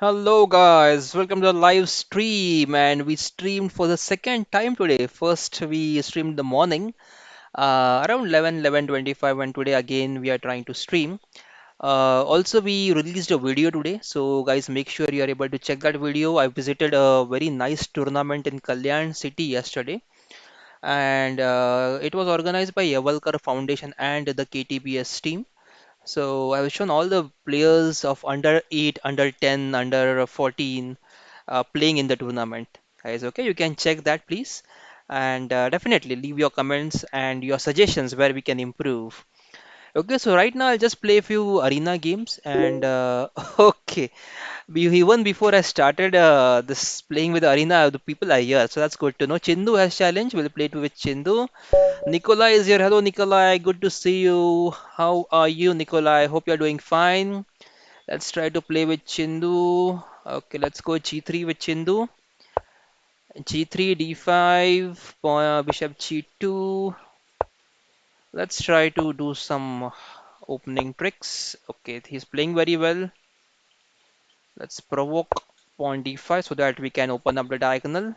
Hello guys, welcome to the live stream and we streamed for the second time today. First we streamed the morning around 11:25, and today again we are trying to stream. Also we released a video today, so guys make sure you are able to check that video. I visited a very nice tournament in Kalyan City yesterday, and it was organized by Yavalkar Foundation and the KTBS team. So I've shown all the players of under 8, under 10, under 14 playing in the tournament. Guys, okay, you can check that please. And definitely leave your comments and your suggestions where we can improve. Okay, so right now I'll just play a few arena games and okay. Even before I started this playing with arena, the people are here, so that's good to know. Chindu has challenge. We'll play it with Chindu. Nikolai is here. Hello, Nikolai. Good to see you. How are you, Nikolai? Hope you're doing fine. Let's try to play with Chindu. Okay, let's go G3 with Chindu. G3, D5, Bishop G2. Let's try to do some opening tricks. Okay, he's playing very well. Let's provoke pawn D5 so that we can open up the diagonal.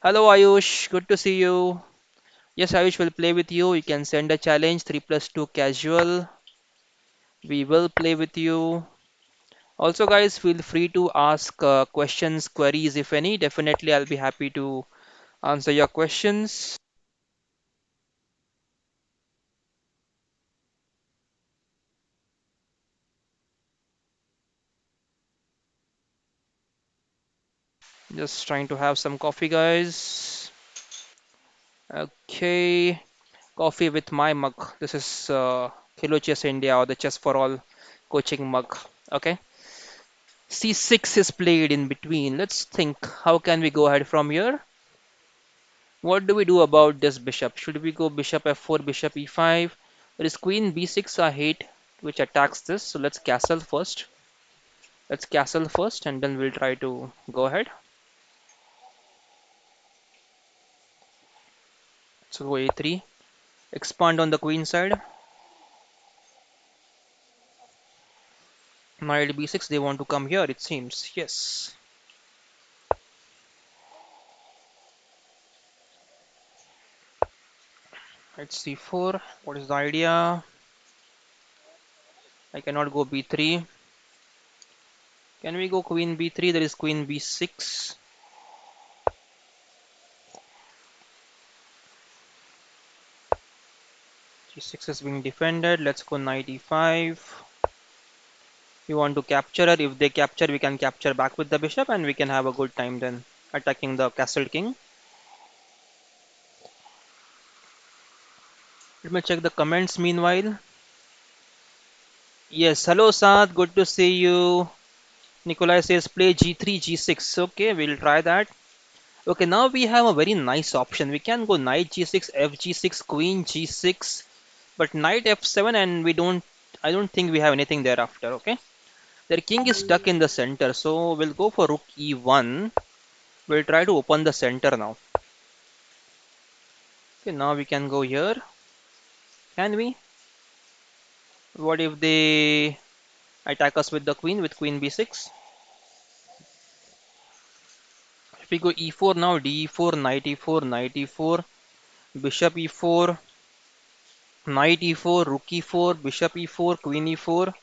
Hello, Ayush. Good to see you. Yes, Ayush will play with you. You can send a challenge 3 plus 2 casual. We will play with you. Also, guys, feel free to ask questions, queries, if any. Definitely, I'll be happy to answer your questions. Just trying to have some coffee, guys. Okay, coffee with my mug. This is Hello Chess India or the Chess for All coaching mug. Okay, C6 is played in between. Let's think. How can we go ahead from here? What do we do about this bishop? Should we go bishop f4, bishop e5? There is queen b6 I hate, which attacks this. So let's castle first. Let's castle first and then we'll try to go ahead. So go a3. Expand on the queen side. Knight b6. They want to come here, it seems. Yes. Knight c4. What is the idea? I cannot go b3. Can we go queen b3? There is queen b6. g6 is being defended. Let's go knight e5. We want to capture her. If they capture, we can capture back with the bishop and we can have a good time then attacking the castle king. Let me check the comments meanwhile. Yes, hello Saad, good to see you. Nikolai says play g3, g6. Okay, we'll try that. Okay, now we have a very nice option. We can go knight g6, fg6, queen g6, but knight f7 and I don't think we have anything thereafter, okay? Their king is stuck in the center, so we'll go for rook e1. We'll try to open the center now. Okay, now we can go here. Can we? What if they attack us with the queen with queen b6? If we go e4 now, d4, knight e4, knight e4, bishop e4, knight e4, rook e4, bishop e4, queen e4.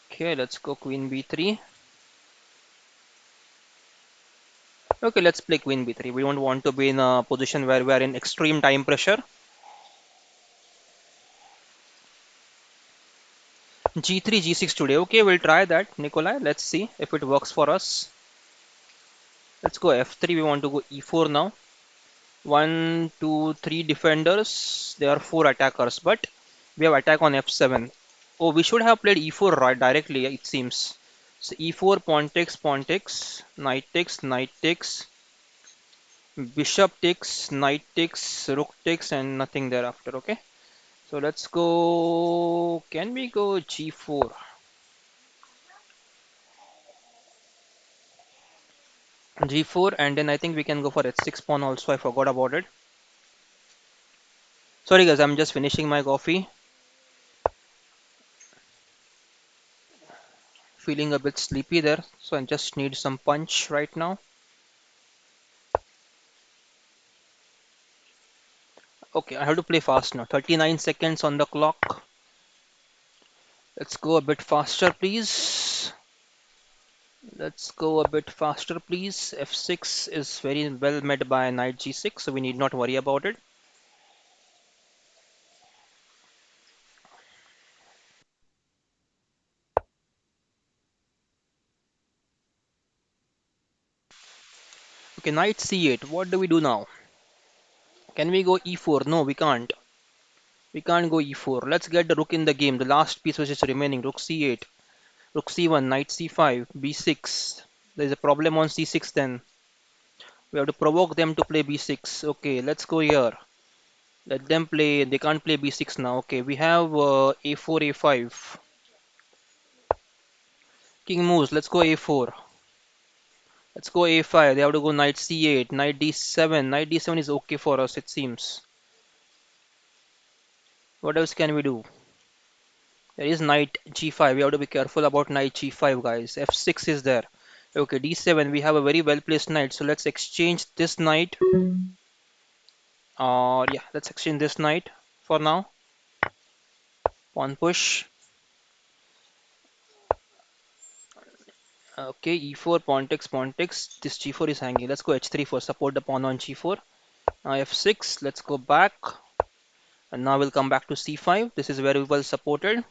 Okay, let's go queen b3. Okay, let's play queen b3. We don't want to be in a position where we are in extreme time pressure. g3, g6 today. Okay, we'll try that, Nikolai. Let's see if it works for us. Let's go f3. We want to go e4 now. One, two, three defenders. There are four attackers, but we have attack on f7. Oh, we should have played e4 right directly, it seems. So e4, pawn takes, knight takes, bishop takes, knight takes, rook takes, and nothing thereafter. Okay. So let's go. Can we go g4? G4, and then I think we can go for h6 pawn also. I forgot about it. Sorry guys, I'm just finishing my coffee. feeling a bit sleepy there, so I just need some punch right now. Okay, I have to play fast now. 39 seconds on the clock. Let's go a bit faster, please. Let's go a bit faster, please. F6 is very well met by knight g6, so we need not worry about it. Okay, knight c8. What do we do now? Can we go e4? No, we can't. We can't go e4. Let's get the rook in the game. The last piece which is remaining. Rook c8. Rook c1. Knight c5. b6. There's a problem on c6 then. We have to provoke them to play b6. Okay, let's go here. Let them play. They can't play b6 now. Okay, we have a4, a5. King moves. Let's go a4. Let's go a5. They have to go knight c8. Knight d7. Knight d7 is okay for us, it seems. What else can we do? There is knight g5. We have to be careful about knight g5, guys. f6 is there. Okay, d7. We have a very well placed knight. So let's exchange this knight. Yeah, let's exchange this knight for now. Pawn push. Okay, e4, pawn takes, pawn takes. This g4 is hanging. Let's go h3 for support the pawn on g4. Now f6. Let's go back. And now we'll come back to c5. This is very well supported.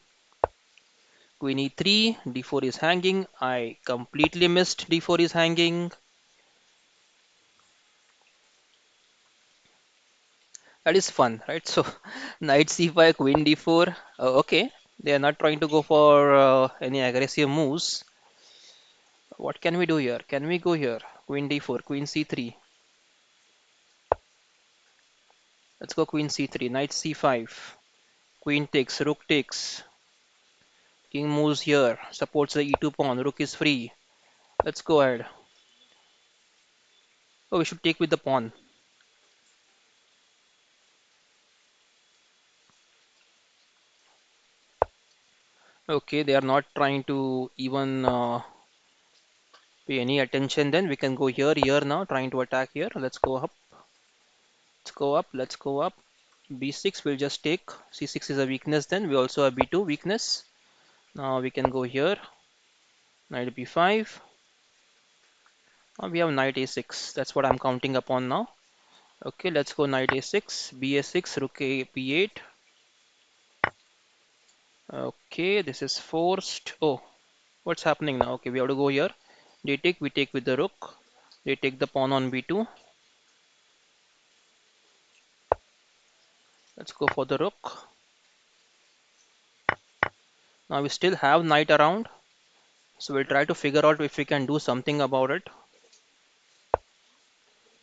Queen e3, d4 is hanging. I completely missed d4 is hanging. That is fun, right? So knight c5, queen d4. Okay, they are not trying to go for any aggressive moves. What can we do here? Can we go here? Queen d4, queen c3. Let's go queen c3, knight c5. Queen takes, rook takes. King moves here, supports the e2 pawn. Rook is free. Let's go ahead. Oh, we should take with the pawn. Okay, they are not trying to even pay any attention. Then we can go here, here now, trying to attack here. Let's go up. Let's go up. Let's go up. b6 will just take. c6 is a weakness. Then we also have b2 weakness. Now we can go here. Knight b5. Now we have knight a6. That's what I'm counting upon now. Okay, let's go knight a6, ba6, rook a b8. Okay, this is forced. Oh, what's happening now? Okay, we have to go here. They take, we take with the rook. They take the pawn on b2. Let's go for the rook. Now we still have knight around. So we'll try to figure out if we can do something about it.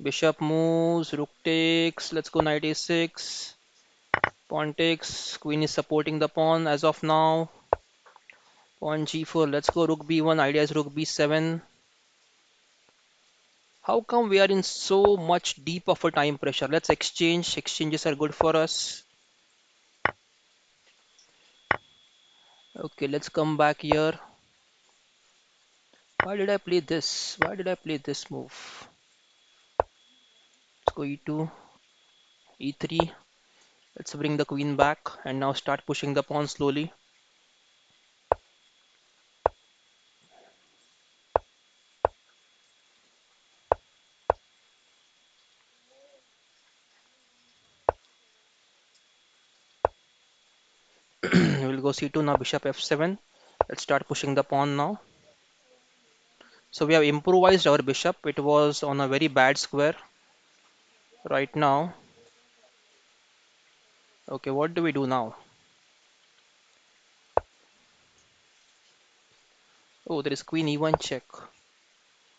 Bishop moves, rook takes. Let's go knight a6. Pawn takes. Queen is supporting the pawn as of now. Pawn g4. Let's go rook b1. Idea is rook b7. How come we are in so much deep of a time pressure? Let's exchange. Exchanges are good for us. Okay, let's come back here. Why did I play this? Why did I play this move? Let's go e2, e3. Let's bring the queen back and now start pushing the pawn slowly. We'll go c2 now, bishop f7. Let's start pushing the pawn now. So we have improvised our bishop. It was on a very bad square right now. Okay, what do we do now? Oh, there is queen e1 check.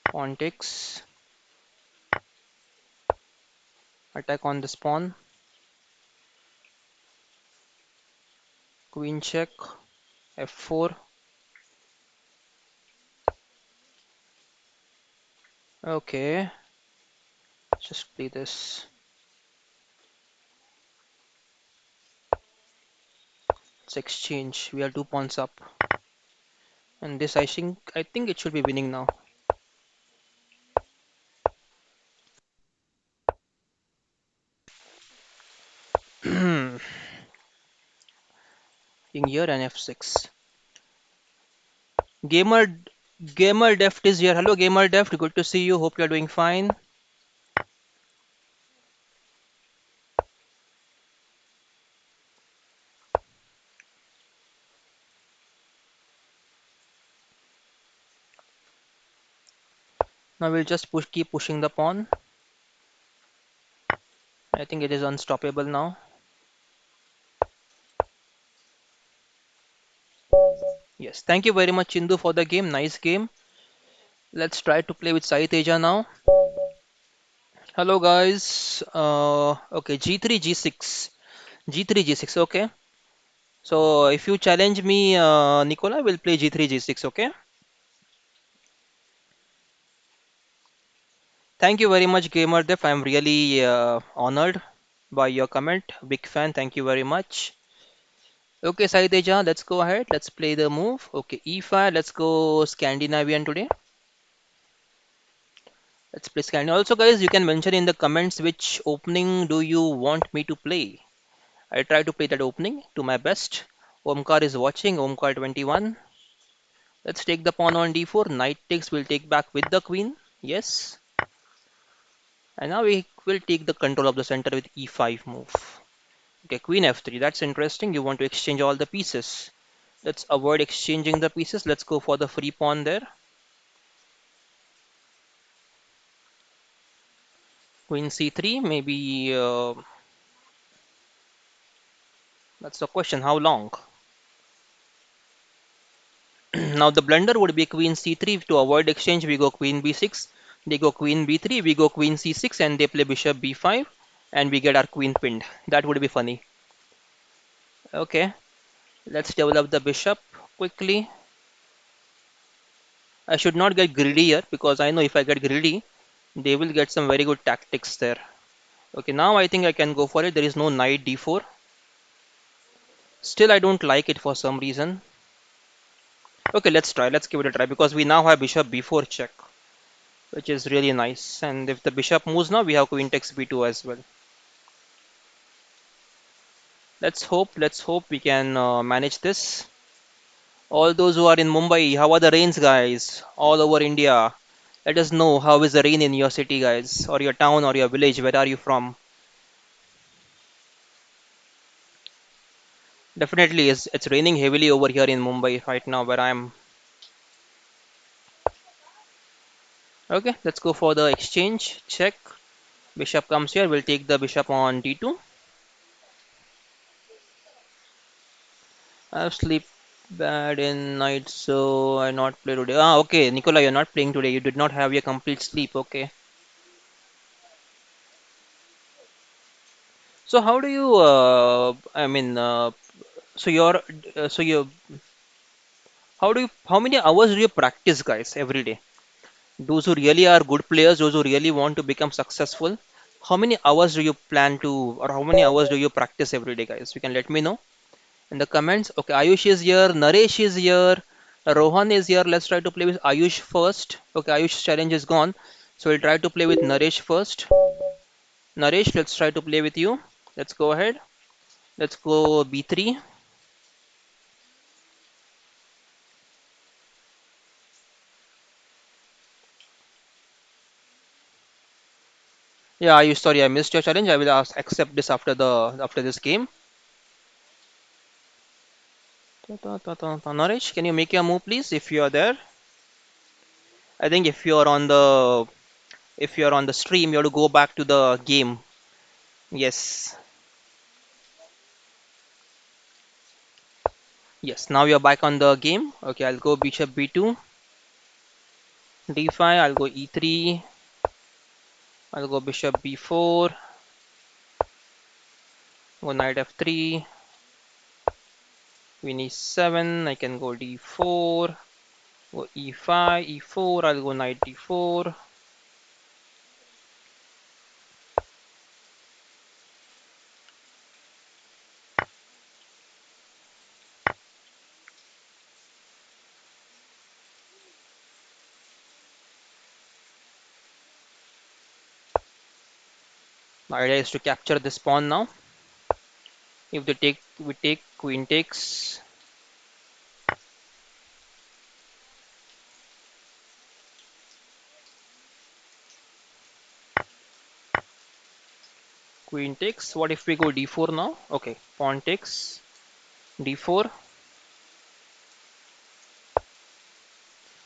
Pawn takes. Attack on this pawn. Queen check. f4. Okay, just play this. Let's exchange. We are two pawns up. And this I think it should be winning now. King here and F6. Gamer Gamer Deft is here. Hello Gamer Deft, good to see you. Hope you're doing fine. Now we'll just keep pushing the pawn. I think it is unstoppable now. Yes, thank you very much Chindu for the game. Nice game. Let's try to play with Sai Teja now. Hello guys. Okay, G3 G6. G3 G6. Okay. So if you challenge me, Nicola, will play G3 G6. Okay. Thank you very much, GamerDef. I'm really honored by your comment. Big fan. Thank you very much. Okay, Sai Teja, let's go ahead. Let's play the move. Okay, E5. Let's go Scandinavian today. Let's play Scandinavian. Also, guys, you can mention in the comments which opening do you want me to play. I try to play that opening to my best. Omkar is watching. Omkar 21. Let's take the pawn on d4. Knight takes. We'll take back with the queen. Yes. And now we will take the control of the center with e5 move. Okay, queen f3. That's interesting. You want to exchange all the pieces. Let's avoid exchanging the pieces. Let's go for the free pawn there. Queen c3. Maybe that's the question. How long? Now the blunder would be queen c3. To avoid exchange, we go queen b6. They go queen b3. We go queen c6, and they play bishop b5, and we get our queen pinned. That would be funny. Okay, let's develop the bishop quickly. I should not get greedy here because I know if I get greedy, they will get some very good tactics there. Okay, now I think I can go for it. There is no knight d4. Still, I don't like it for some reason. Okay, let's try. Let's give it a try because we now have bishop b4 check, which is really nice. And if the bishop moves now, we have queen takes b2 as well. Let's hope we can manage this. All those who are in Mumbai, how are the rains, guys? All over India. Let us know how is the rain in your city, guys, or your town or your village. Where are you from? Definitely, it's raining heavily over here in Mumbai right now where I am. Okay, let's go for the exchange. Check. Bishop comes here. We'll take the bishop on d2. I have sleep bad in night, so I not play today. Ah, okay, Nicola, you're not playing today. You did not have your complete sleep. Okay. So how do you? I mean, so you're, so you. How do you? How many hours do you practice, guys, every day? Those who really are good players, those who really want to become successful, how many hours do you plan to, or how many hours do you practice every day, guys? You can let me know in the comments. Okay, Ayush is here, Naresh is here, Rohan is here. Let's try to play with Ayush first. Okay, Ayush challenge is gone, so we'll try to play with Naresh first. Naresh, let's try to play with you. Let's go ahead. Let's go b3. Yeah, Ayush, sorry, I missed your challenge. I will accept this after this game. Naresh, can you make your move, please, if you are there? I think if you're on the stream, you have to go back to the game. Yes. Yes. Now you're back on the game. Okay, I'll go bishop b2, d5. I'll go e3. I'll go bishop b4. Go knight f3. Queen e7. I can go d4. Go e5, e4. I'll go knight d4. The idea is to capture this pawn now. If they take, we take, queen takes. Queen takes. What if we go d4 now? Okay, pawn takes, d4.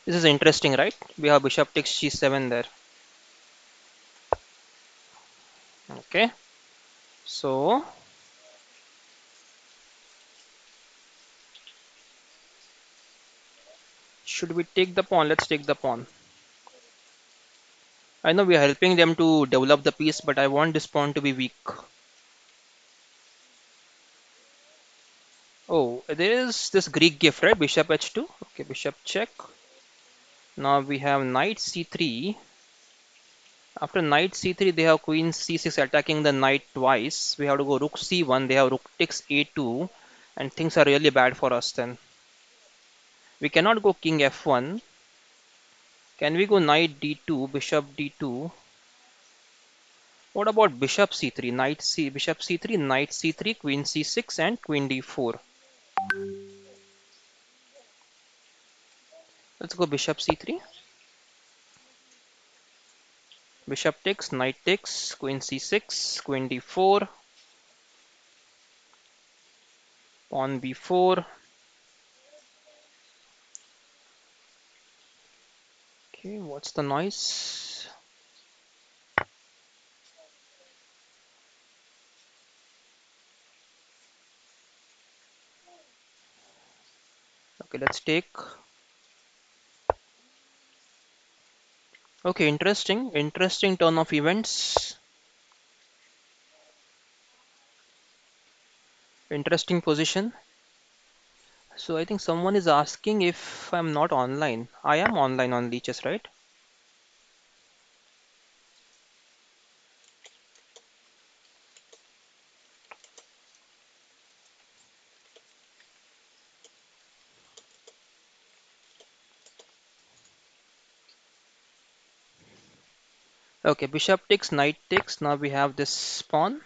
This is interesting, right? We have bishop takes g7 there. Okay, so should we take the pawn? Let's take the pawn. I know we are helping them to develop the piece, but I want this pawn to be weak. Oh, there is this Greek gift, right? Bishop h2. Okay, bishop check. Now we have knight c3. After knight c3, they have queen c6 attacking the knight twice. We have to go rook c1. They have rook takes a2, and things are really bad for us then. We cannot go king f1. Can we go knight d2, bishop d2? What about bishop c3, knight c, bishop c3, knight c3, queen c6, and queen d4? Let's go bishop c3. Bishop takes, knight takes, queen c6, queen d4, pawn b4. Okay, what's the noise? Okay, let's take. Okay, interesting turn of events. Interesting position. So I think someone is asking if I'm not online. I am online on Leeches, right? Okay, bishop takes, knight takes. Now we have this pawn.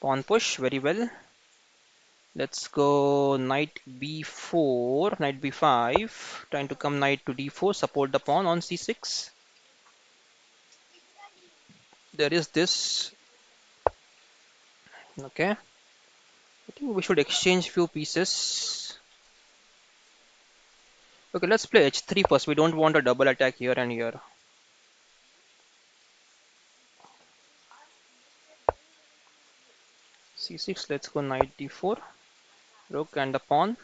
Pawn push, very well. Let's go knight b4, knight b5. Trying to come knight to d4, support the pawn on c6. There is this. Okay, I think we should exchange few pieces. Okay, let's play h3 first. We don't want a double attack here and here. c6, let's go knight d4. Rook and the pawn.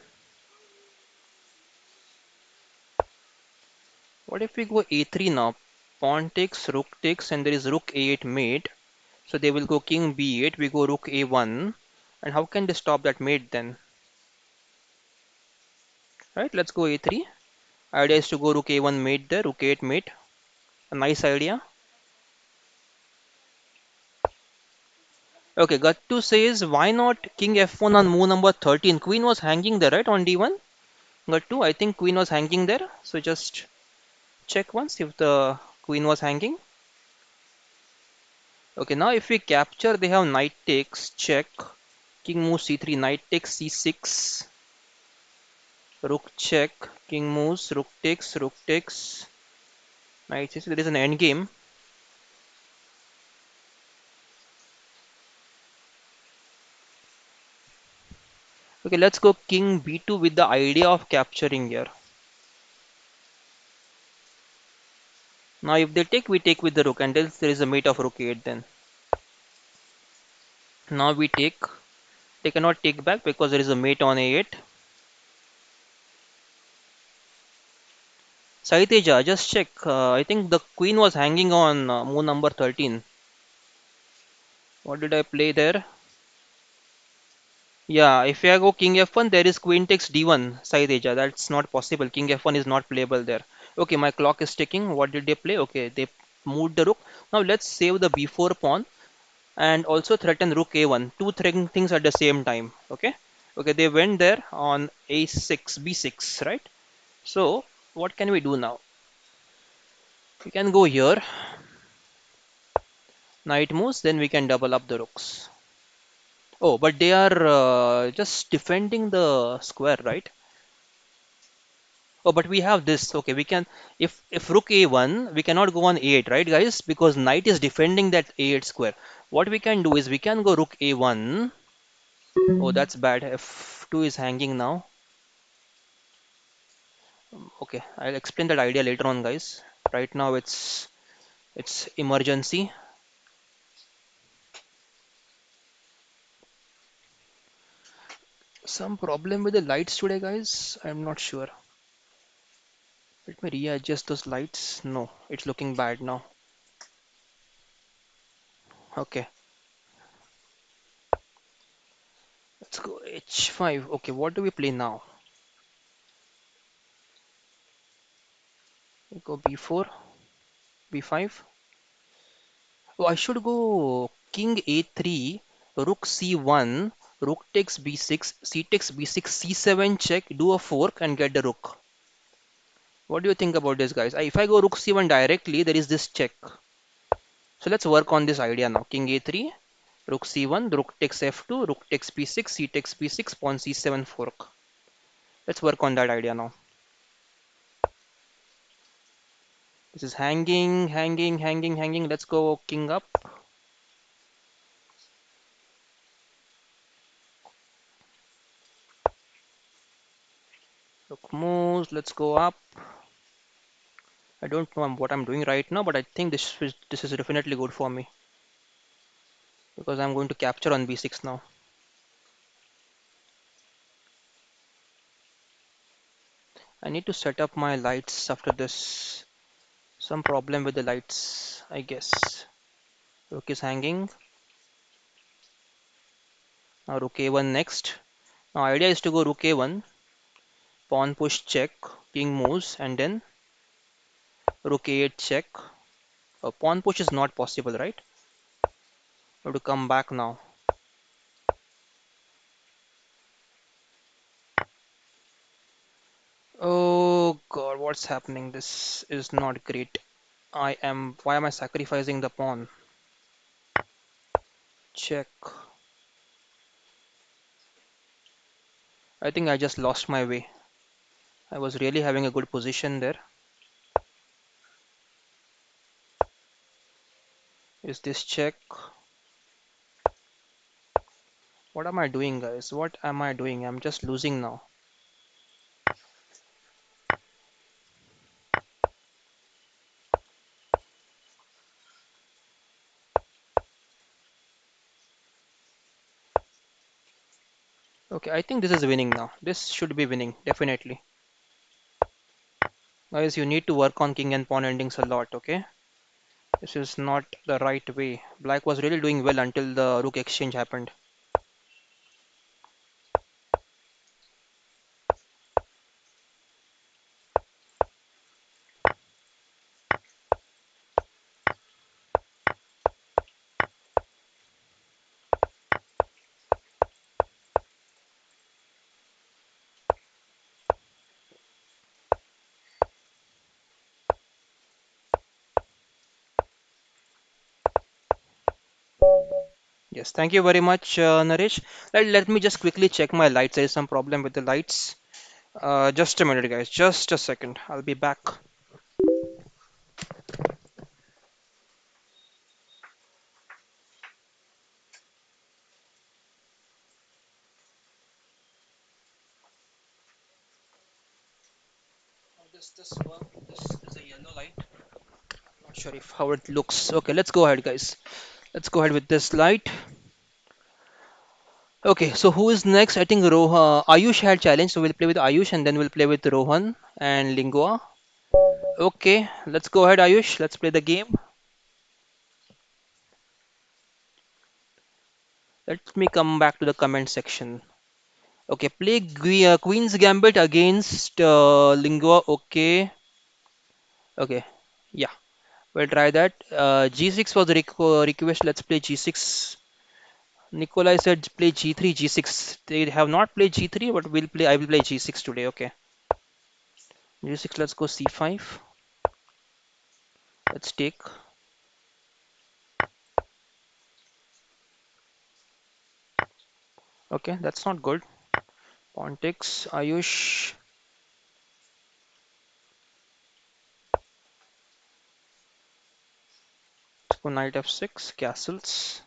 What if we go a3 now? Pawn takes, rook takes, and there is rook a8 mate. So they will go king b8. We go rook a1. And how can they stop that mate then? Right, let's go a3. Idea is to go rook a1 mate there, rook a8 mate. A nice idea. Okay, Gattu says, why not king f1 on move number 13? Queen was hanging there, right, on d1? Gattu, I think queen was hanging there. So just check once if the queen was hanging. Okay, now if we capture, they have knight takes, check. King moves c3, knight takes c6. Rook check, king moves, rook takes, knight c6. There is an end game. Okay, let's go king b2 with the idea of capturing here. Now if they take, we take with the rook, and else there is a mate of rook 8 then. Now we take. They cannot take back because there is a mate on a8. Saiteja, just check. I think the queen was hanging on move number 13. What did I play there? Yeah, if I go king f1, there is queen takes d1, Saiteja. That's not possible. King f1 is not playable there. Okay, my clock is ticking. What did they play? Okay, they moved the rook. Now let's save the b4 pawn and also threaten rook a1. Two things at the same time. Okay. Okay, they went there on a6, b6, right? So what can we do now? We can go here. Knight moves, then we can double up the rooks. Oh, but they are just defending the square, right? Oh, but we have this. Okay, we can if rook a1, we cannot go on a8, right, guys? Because knight is defending that a8 square. What we can do is we can go rook a1. Oh, that's bad. F2 is hanging now. Okay, I'll explain that idea later on, guys. Right now it's emergency. Some problem with the lights today, guys. I'm not sure. Let me readjust those lights. No, it's looking bad now. Okay, let's go h5. Okay, what do we play now? We go b4, b5. Oh, I should go king a3, rook c1, rook takes b6, c takes b6, c7 check, do a fork and get the rook. What do you think about this, guys? If I go rook c1 directly, there is this check. So let's work on this idea now. King a3, rook c1, rook takes f2, rook takes b6, c takes b6, pawn c7 fork. Let's work on that idea now. This is hanging, hanging, hanging, hanging. Let's go king up. Rook moves. Let's go up. I don't know what I'm doing right now, but I think this is definitely good for me because I'm going to capture on b6 now. I need to set up my lights after this. Some problem with the lights, I guess. Rook is hanging. Now rook a1 next. Now idea is to go rook a1, pawn push check, king moves, and then rook a8 check. Pawn push is not possible, right? I have to come back now. Oh god, what's happening? This is not great. Why am I sacrificing the pawn? Check. I think I just lost my way. I was really having a good position there. Is this check? What am I doing, guys? What am I doing? I'm just losing now. Okay, I think this is winning now. This should be winning, definitely. Guys, you need to work on king and pawn endings a lot, okay? This is not the right way. Black was really doing well until the rook exchange happened. Yes, thank you very much, Naresh. Let me just quickly check my lights. There is some problem with the lights. Just a minute, guys. Just a second. I'll be back. How does this work? This is a yellow light. Not sure if how it looks. Okay, let's go ahead, guys. Let's go ahead with this light. Okay, so who is next? I think Ayush had challenge, so we'll play with Ayush and then we'll play with Rohan and Lingua. Okay, let's go ahead, Ayush. Let's play the game. Let me come back to the comment section. Okay, play Queen's Gambit against Lingua. Okay, okay, yeah, we'll try that. G6 was the request. Let's play G6. Nikolai said play G3, G6. They have not played G3, but we'll play. I will play G6 today. Okay, G6. Let's go C5. Let's take. Okay, that's not good. Pawn takes. Ayush. Let's go knight f6. Castles.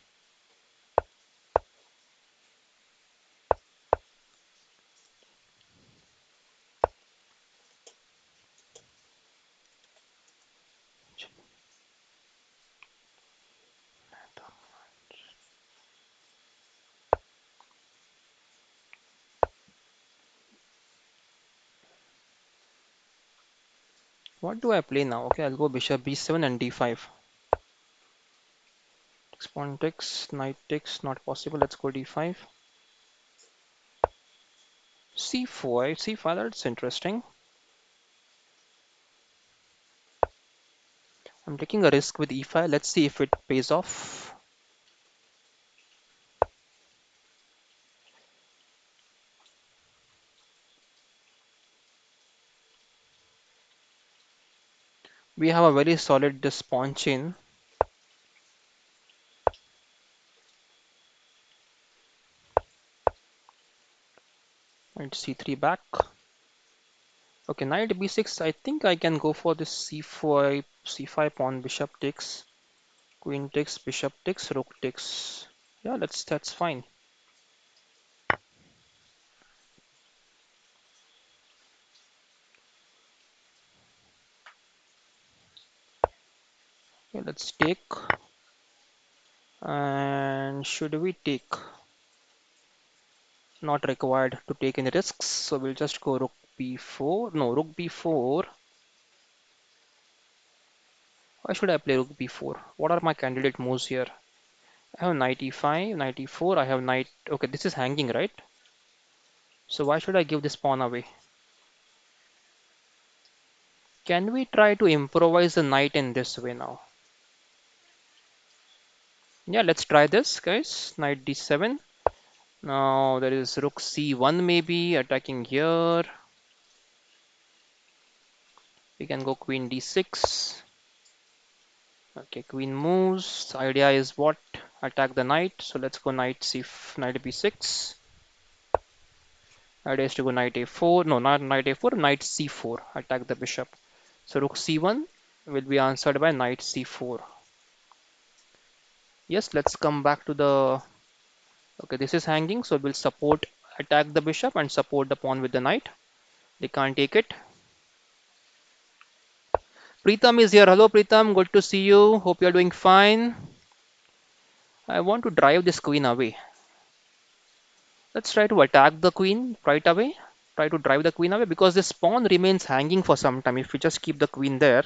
What do I play now? Okay, I'll go bishop b7 and d5. Pawn takes. Knight takes. Not possible. Let's go d5. c4. c5. That's interesting. I'm taking a risk with e5. Let's see if it pays off. We have a very solid this pawn chain. Knight c3 back. Okay, knight b6. I think I can go for this c4, c5 pawn, bishop takes, queen takes, bishop takes, rook takes. Yeah, that's fine. Okay, let's take. And should we take? Not required to take any risks. So we'll just go rook b4. No, rook b4. Why should I play rook b4? What are my candidate moves here? I have knight e5, knight e4. I have knight. Okay, this is hanging, right? So why should I give this pawn away? Can we try to improvise the knight in this way now? Yeah, let's try this, guys. Knight d7. Now there is rook c1 maybe attacking here. We can go queen d6. Okay, queen moves. The idea is what? Attack the knight. So let's go knight b6. Idea is to go knight a4. No, not knight a4, knight c4. Attack the bishop. So rook c1 will be answered by knight c4. Yes, let's come back to the. Okay, this is hanging, so we'll support, attack the bishop and support the pawn with the knight. They can't take it. Preetham is here. Hello, Preetham. Good to see you. Hope you're doing fine. I want to drive this queen away. Let's try to attack the queen right away. Try to drive the queen away because this pawn remains hanging for some time if we just keep the queen there.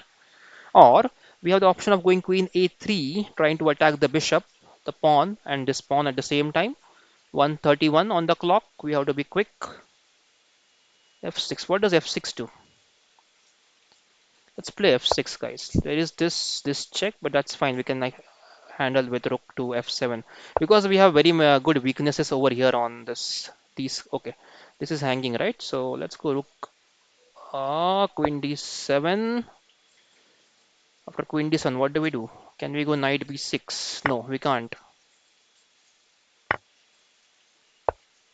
Or we have the option of going queen a3, trying to attack the bishop, the pawn, and this pawn at the same time. 1:31 on the clock. We have to be quick. f6. What does f6 do? Let's play f6, guys. There is this check, but that's fine. We can like handle with rook to f7 because we have very good weaknesses over here on this. These okay. This is hanging, right? So let's go rook. Queen d7. After queen d7, what do we do? Can we go knight b6? No, we can't.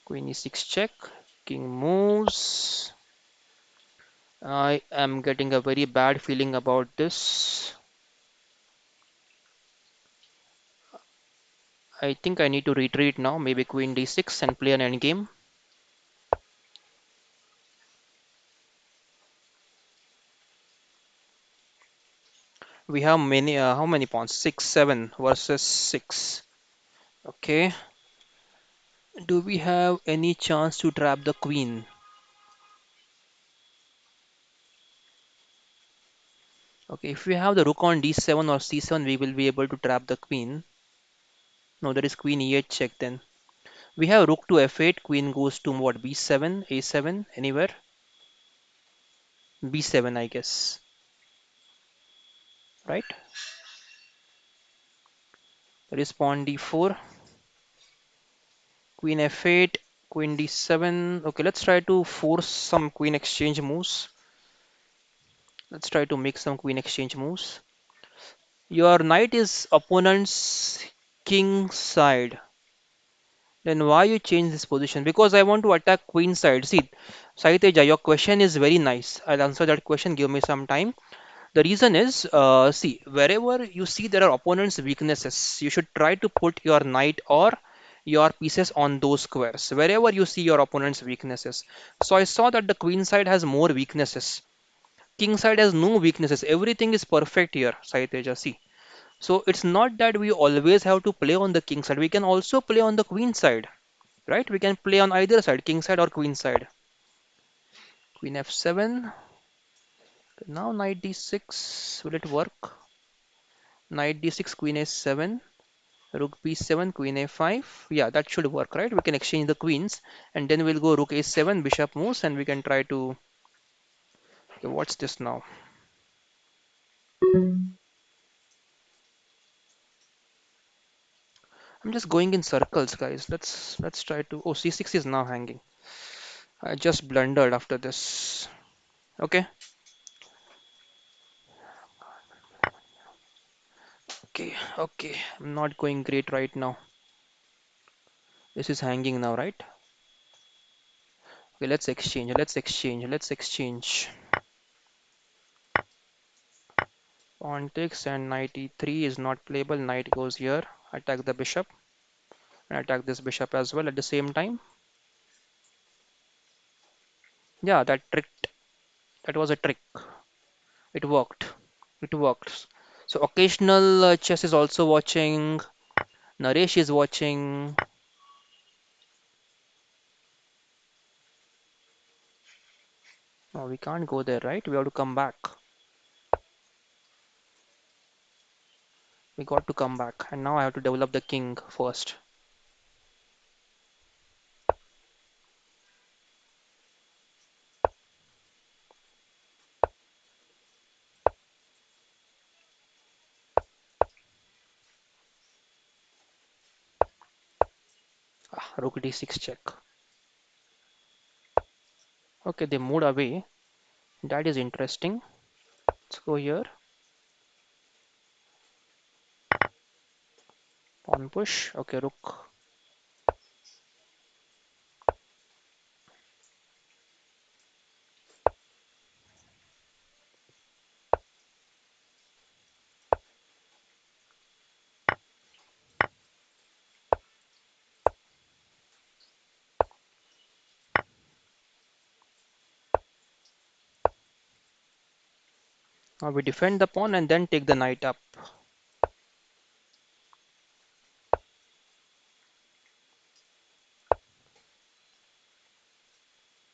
Queen e6 check. King moves. I am getting a very bad feeling about this. I think I need to retreat now. Maybe queen d6 and play an endgame. We have many. How many pawns? Six, seven versus six. Okay. Do we have any chance to trap the queen? Okay, if we have the rook on d7 or c7, we will be able to trap the queen. No, there is queen e8 check then. We have rook to f8, queen goes to what, b7, a7, anywhere? b7, I guess, right? There is pawn d4, queen f8, queen d7. Okay, let's try to force some queen exchange moves. Let's try to make some queen exchange moves. Your knight is opponent's king side. Then why you change this position? Because I want to attack queen side. See, Saiteja, your question is very nice. I'll answer that question. Give me some time. The reason is, see, wherever you see there are opponent's weaknesses, you should try to put your knight or your pieces on those squares. Wherever you see your opponent's weaknesses. So I saw that the queen side has more weaknesses. King side has no weaknesses. Everything is perfect here, Saiteja. See. So it's not that we always have to play on the king side. We can also play on the queen side, right? We can play on either side, king side or queen side. Queen f7. Now knight d6. Will it work? Knight d6, queen a7, rook b7, queen a5. Yeah, that should work, right? We can exchange the queens and then we'll go rook a7, bishop moves, and we can try to. Okay, what's this now? I'm just going in circles, guys. Let's try to. Oh, c6 is now hanging. I just blundered after this. Okay, okay. I'm not going great right now. This is hanging now, right? Okay, let's exchange. Let's exchange. Let's exchange. Pawn takes and knight e3 is not playable. Knight goes here. Attack the bishop and attack this bishop as well at the same time. Yeah, that trick. That was a trick. It worked. It works. So occasional chess is also watching. Naresh is watching. No, we can't go there, right? We have to come back. We got to come back. And now I have to develop the king first. Rook d6 check. Okay, they moved away. That is interesting. Let's go here. Pawn push. Okay, rook. Now we defend the pawn and then take the knight up.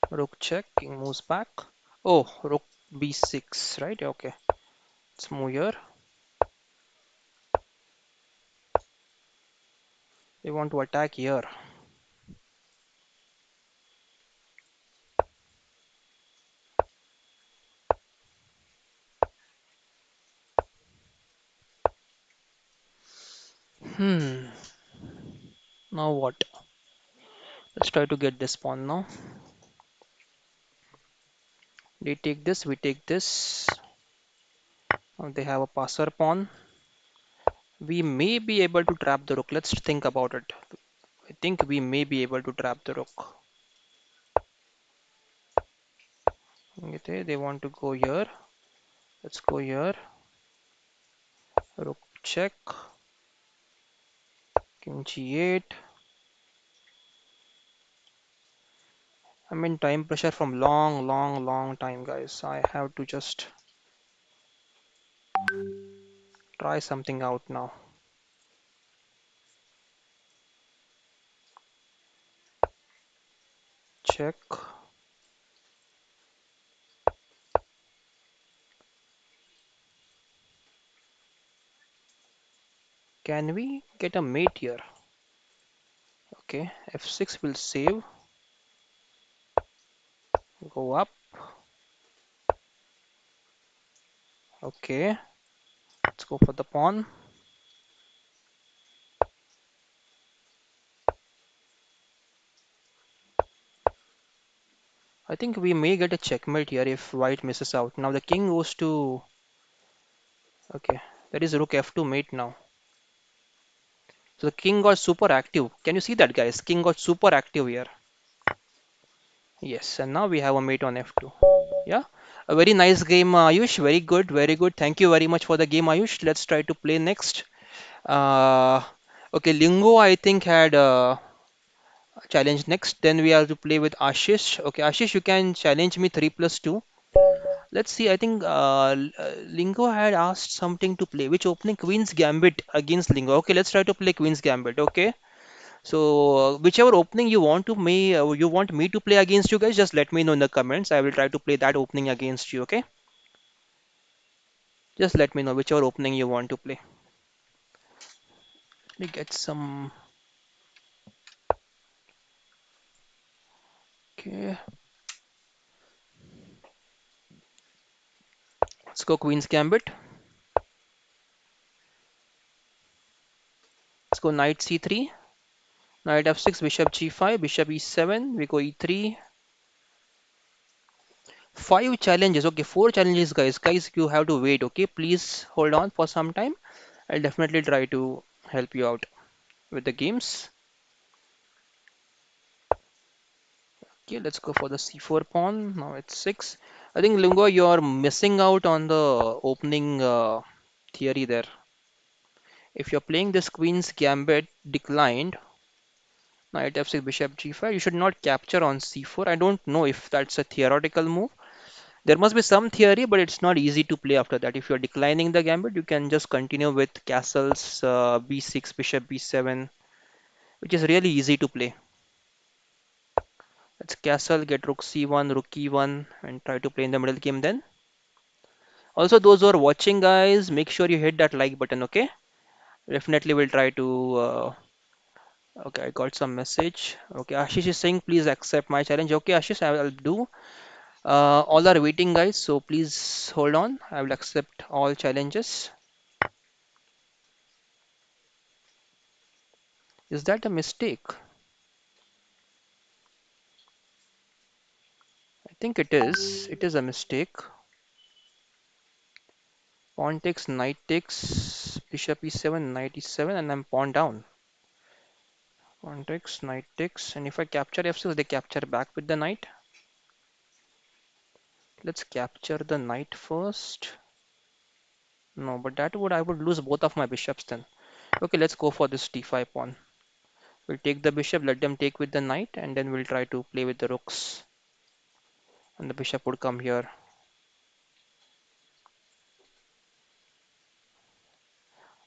Rook check. King moves back. Oh, rook b6, right? Okay. Let's move here. They want to attack here. Hmm. Now what? Let's try to get this pawn now. They take this, we take this. Now they have a passer pawn. We may be able to trap the rook. Let's think about it. I think we may be able to trap the rook. Okay, they want to go here. Let's go here. Rook check. King g8. I'm in time pressure from long time, guys. I have to just try something out now. Check. Can we get a mate here? Okay, f6 will save. Go up. Okay, let's go for the pawn. I think we may get a checkmate here if white misses out. Now the king goes to... Okay, that is rook f2 mate now. So the king got super active. Can you see that, guys? King got super active here. Yes, and now we have a mate on f2. Yeah, a very nice game, Ayush. Very good, very good. Thank you very much for the game, Ayush. Let's try to play next. Uh, okay, Lingo, I think, had challenge next. Then we have to play with Ashish. Okay, Ashish, you can challenge me 3 plus 2. Let's see. I think Lingo had asked something to play. Which opening? Queen's Gambit against Lingo. Okay, let's try to play Queen's Gambit. Okay. So whichever opening you want me to play against you guys, just let me know in the comments. I will try to play that opening against you. Okay. Just let me know whichever opening you want to play. Let me get some. Okay. Let's go Queen's Gambit. Let's go Knight C3. Knight F6. Bishop G5. Bishop E7. We go E3. Five challenges. Okay, four challenges, guys. Guys, you have to wait. Okay, please hold on for some time. I'll definitely try to help you out with the games. Okay, let's go for the c4 pawn. Now it's six. I think Lungo, you're missing out on the opening theory there. If you're playing this Queen's Gambit declined, Knight f6, Bishop g5, you should not capture on c4. I don't know if that's a theoretical move. There must be some theory, but it's not easy to play after that. If you're declining the gambit, you can just continue with castles, b6, bishop b7, which is really easy to play. Let's castle, get rook c1, rook e1, and try to play in the middle game then. Also, those who are watching, guys, make sure you hit that like button, okay? Definitely will try to. Okay, I got some message. Okay, Ashish is saying, please accept my challenge. Okay, Ashish, I will do. All are waiting, guys, so please hold on. I will accept all challenges. Is that a mistake? I think it is. It is a mistake. Pawn takes, knight takes, bishop e7, knight e7, and I'm pawn down. Pawn takes, knight takes, and if I capture f6, they capture back with the knight. Let's capture the knight first. No, but that would I would lose both of my bishops then. Okay, let's go for this d5 pawn. We'll take the bishop, let them take with the knight, and then we'll try to play with the rooks. And the bishop would come here.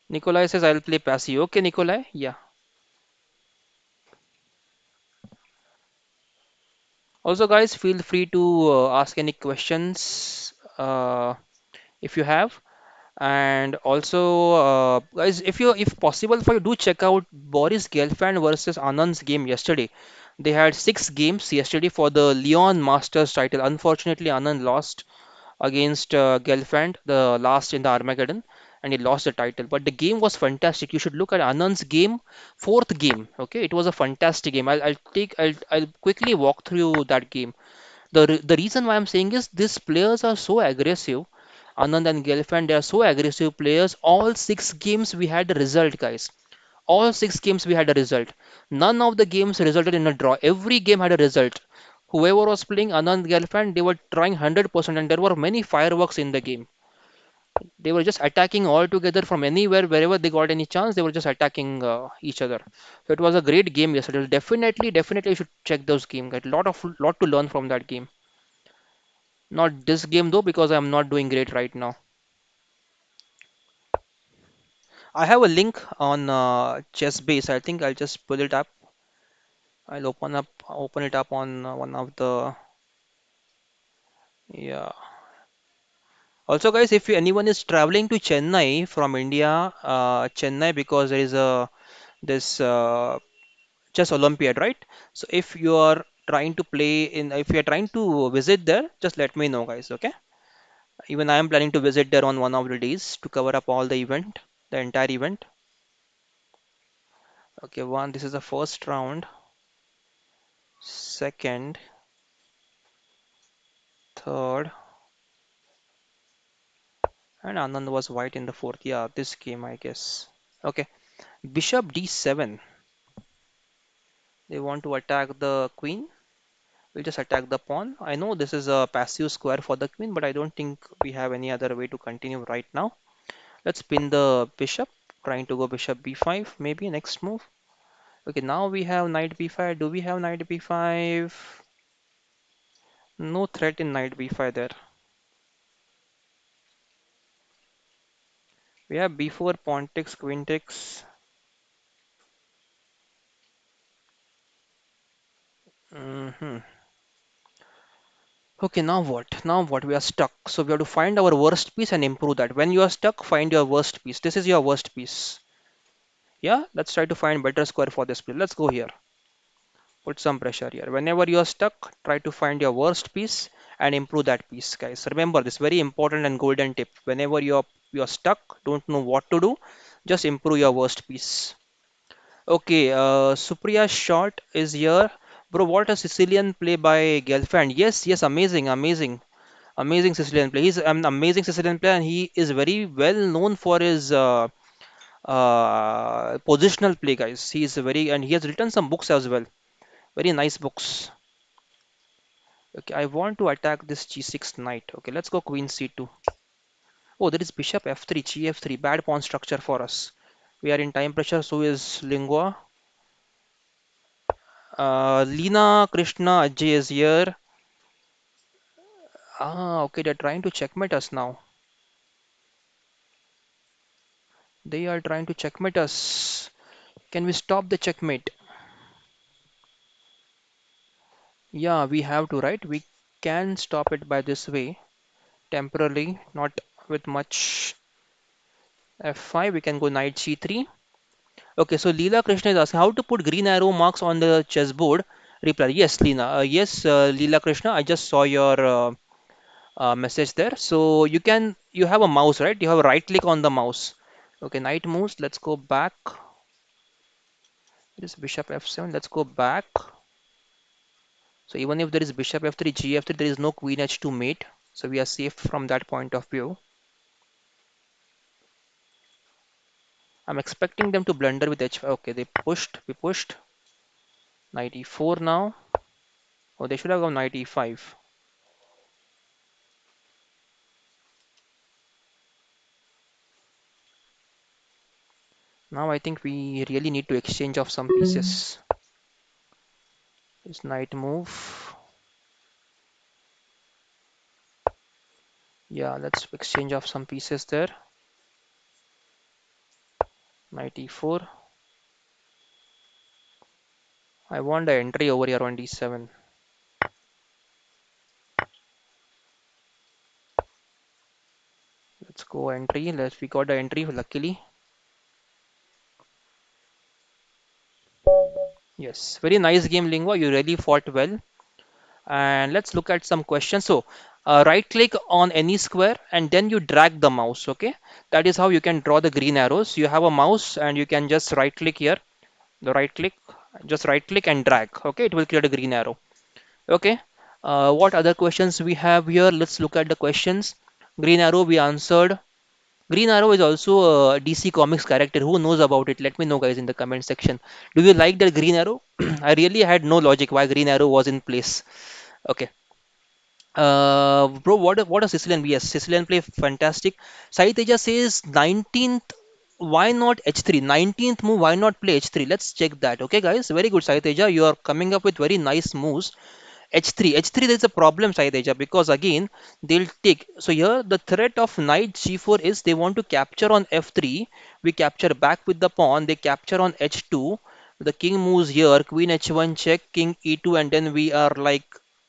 Nikolai says I'll play passive. Okay, Nikolai. Yeah. Also, guys, feel free to ask any questions if you have. And also, guys, if possible for you, do check out Boris Gelfand versus Anand's game yesterday. They had six games yesterday for the Leon Masters title. Unfortunately, Anand lost against Gelfand, the last in the Armageddon, and he lost the title. But the game was fantastic. You should look at Anand's game, fourth game. Okay, it was a fantastic game. I'll quickly walk through that game. The reason why I'm saying is these players are so aggressive. Anand and Gelfand, they are so aggressive players. All six games we had a result, guys. All six games we had a result. None of the games resulted in a draw. Every game had a result. Whoever was playing Anand Gelfand, they were trying 100%, and there were many fireworks in the game. They were just attacking all together from anywhere, wherever they got any chance. They were just attacking each other. So it was a great game yesterday. Definitely, you should check those games. Got lot to learn from that game. Not this game though, because I'm not doing great right now. I have a link on ChessBase. I think I'll just pull it up. I'll open it up on one of the. Yeah. Also, guys, if anyone is traveling to Chennai from India, Chennai, because there is a this chess Olympiad, right? So if you are trying to play in, if you are trying to visit there, just let me know, guys. Okay. Even I am planning to visit there on one of the days to cover up all the event, the entire event. Okay, one. This is the first round. Second, third, and Anand was white in the fourth. Yeah, this game, I guess. Okay. Bishop d7. They want to attack the queen. We'll just attack the pawn. I know this is a passive square for the queen, but I don't think we have any other way to continue right now. Let's pin the bishop, trying to go bishop b5, maybe next move. Okay, now we have knight b5. Do we have knight b5? No threat in knight b5 there. We have b4, pawn takes, queen takes. Hmm. Okay, now what? Now what? We are stuck. So we have to find our worst piece and improve that. When you are stuck, find your worst piece. This is your worst piece. Yeah, let's try to find better square for this piece. Let's go here. Put some pressure here. Whenever you are stuck, try to find your worst piece and improve that piece, guys. Remember this very important and golden tip. Whenever you're stuck, don't know what to do, just improve your worst piece. Okay, Supriya shot is here. Bro, what a Sicilian play by Gelfand. Yes, yes, amazing, amazing. Amazing Sicilian play. He's an amazing Sicilian player, and he is very well known for his positional play, guys. He is very, and he has written some books as well. Very nice books. Okay, I want to attack this g6 knight. Okay, let's go queen c2. Oh, there is bishop f3, gf3. Bad pawn structure for us. We are in time pressure, so is Lingua. Lina Krishna Ajay is here. Ah, okay, they're trying to checkmate us now. They are trying to checkmate us. Can we stop the checkmate? Yeah, we have to, right? We can stop it by this way, temporarily, not with much f5. We can go knight c3. Okay, so Leela Krishna is asking how to put green arrow marks on the chessboard. Reply, yes, Leena. Yes, Leela Krishna, I just saw your message there. So you have a mouse, right? You have a right click on the mouse. Okay, knight moves. Let's go back. It is bishop f7. Let's go back. So even if there is bishop f3, gf3, there is no queen h2 mate. So we are safe from that point of view. I'm expecting them to blunder with h5. Okay, they pushed. We pushed. Knight e4 now. Oh, they should have gone knight e5. Now I think we really need to exchange off some pieces. This knight move. Yeah, let's exchange off some pieces there. Knight e4. I want the entry over here on d7. Let's go entry. We got the entry luckily. Yes, very nice game, Lingua. You really fought well. And let's look at some questions. So, right click on any square and then you drag the mouse. Okay, that is how you can draw the green arrows. You have a mouse and you can just right click here. The right click, just right click and drag. Okay, it will create a green arrow. Okay. What other questions we have here? Let's look at the questions. Green Arrow we answered. Green Arrow is also a DC Comics character. Who knows about it? Let me know, guys, in the comment section. Do you like that Green Arrow? I really had no logic why Green Arrow was in place. Okay. Bro, what a Sicilian? Yes, Sicilian play fantastic. Sai Teja says 19th. Why not H3? 19th move. Why not play H3? Let's check that. Okay, guys. Very good, Sai Teja. You are coming up with very nice moves. H3 there is a problem, Saedeja, because again they'll take. So here the threat of knight g4 is they want to capture on f3. We capture back with the pawn. They capture on h2. The king moves here. Queen h1 check. King e2, and then we are like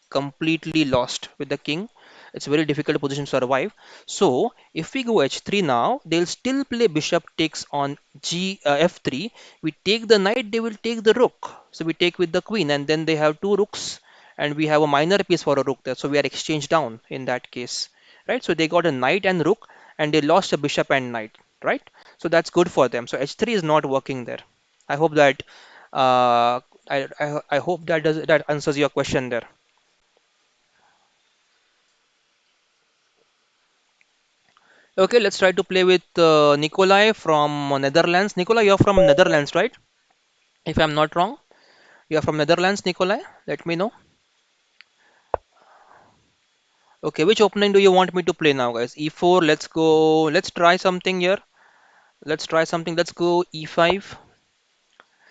completely lost with the king. It's a very difficult position to survive. So if we go h3 now, they'll still play bishop takes on f3. We take the knight, they will take the rook. So we take with the queen, and then they have two rooks, and we have a minor piece for a rook there. So we are exchanged down in that case, right? So they got a knight and rook, and they lost a bishop and knight, right? So that's good for them. So h3 is not working there. I hope that I hope that answers your question there. Okay, let's try to play with Nikolai from Netherlands. Nikolai, you're from Netherlands, right? If I'm not wrong, you're from Netherlands, Nikolai. Let me know. Okay, which opening do you want me to play now, guys? E4, let's go. Let's try something here. Let's try something. Let's go E5.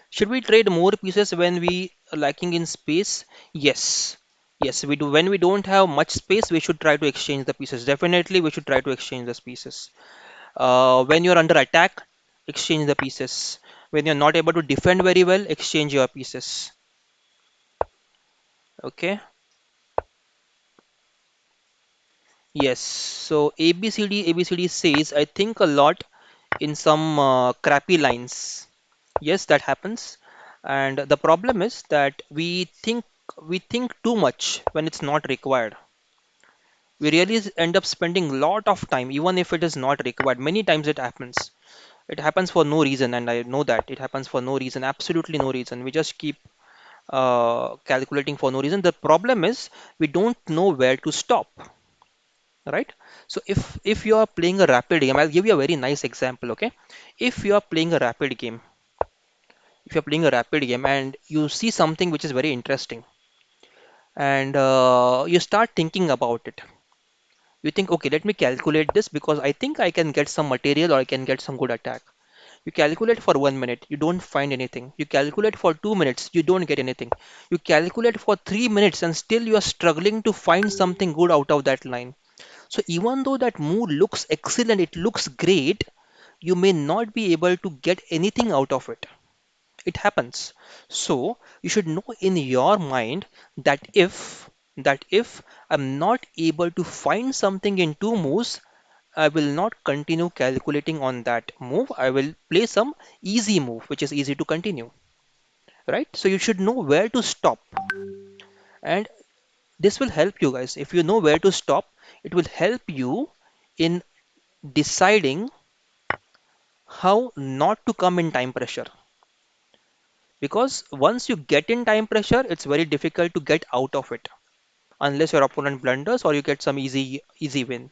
Should we trade more pieces when we are lacking in space? Yes. Yes, we do. When we don't have much space, we should try to exchange the pieces. Definitely, we should try to exchange the pieces. When you're under attack, exchange the pieces. When you're not able to defend very well, exchange your pieces. Okay. Yes. So ABCD says I think a lot in some crappy lines. Yes, that happens. And the problem is that we think too much when it's not required. We really end up spending a lot of time even if it is not required. Many times it happens. It happens for no reason, and I know that it happens for no reason, absolutely no reason. We just keep calculating for no reason. The problem is we don't know where to stop, right? So if you are playing a rapid game, I'll give you a very nice example. Okay, if you are playing a rapid game, if you're playing a rapid game and you see something which is very interesting, and you start thinking about it, you think, okay, let me calculate this because I think I can get some material or I can get some good attack. You calculate for 1 minute, you don't find anything. You calculate for 2 minutes, you don't get anything. You calculate for 3 minutes and still you are struggling to find something good out of that line. So even though that move looks excellent, it looks great, you may not be able to get anything out of it. It happens. So you should know in your mind that if I'm not able to find something in two moves, I will not continue calculating on that move. I will play some easy move, which is easy to continue, right? So you should know where to stop, and this will help you guys. If you know where to stop, it will help you in deciding how not to come in time pressure. Because once you get in time pressure, it's very difficult to get out of it unless your opponent blunders or you get some easy win.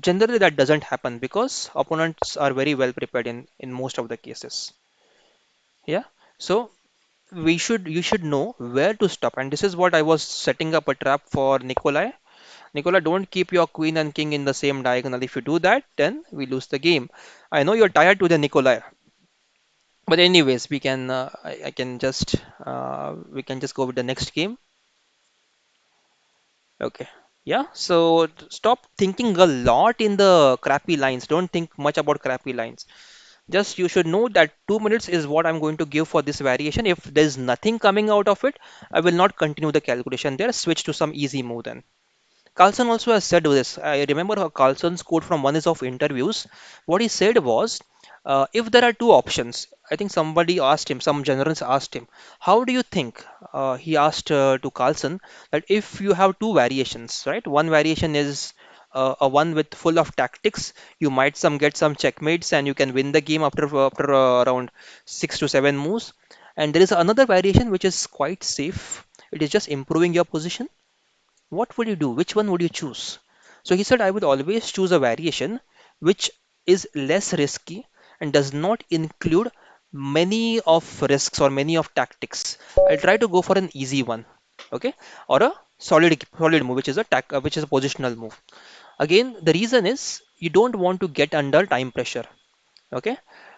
Generally, that doesn't happen because opponents are very well prepared in most of the cases. Yeah. So you should know where to stop, and this is what I was setting up a trap for Nikolai. Nikolai, don't keep your queen and king in the same diagonal. If you do that, then we lose the game. I know you're tired to the Nikolai, but anyways, I can just we can just go with the next game. Okay. Yeah. So stop thinking a lot in the crappy lines. Don't think much about crappy lines. Just you should know that 2 minutes is what I'm going to give for this variation. If there's nothing coming out of it, I will not continue the calculation there. Switch to some easy move then. Carlson also has said this. I remember Carlson's quote from one is of interviews. What he said was, if there are two options, I think somebody asked him, some journalist asked him, how do you think? He asked to Carlson that if you have two variations, right? One variation is a one with full of tactics. You might some get some checkmates and you can win the game after around 6 to 7 moves. And there is another variation which is quite safe. It is just improving your position. What would you do? Which one would you choose? So he said, I would always choose a variation which is less risky and does not include many of risks or many of tactics. I'll try to go for an easy one, okay, or a solid move, which is which is a positional move. Again, the reason is you don't want to get under time pressure. Okay.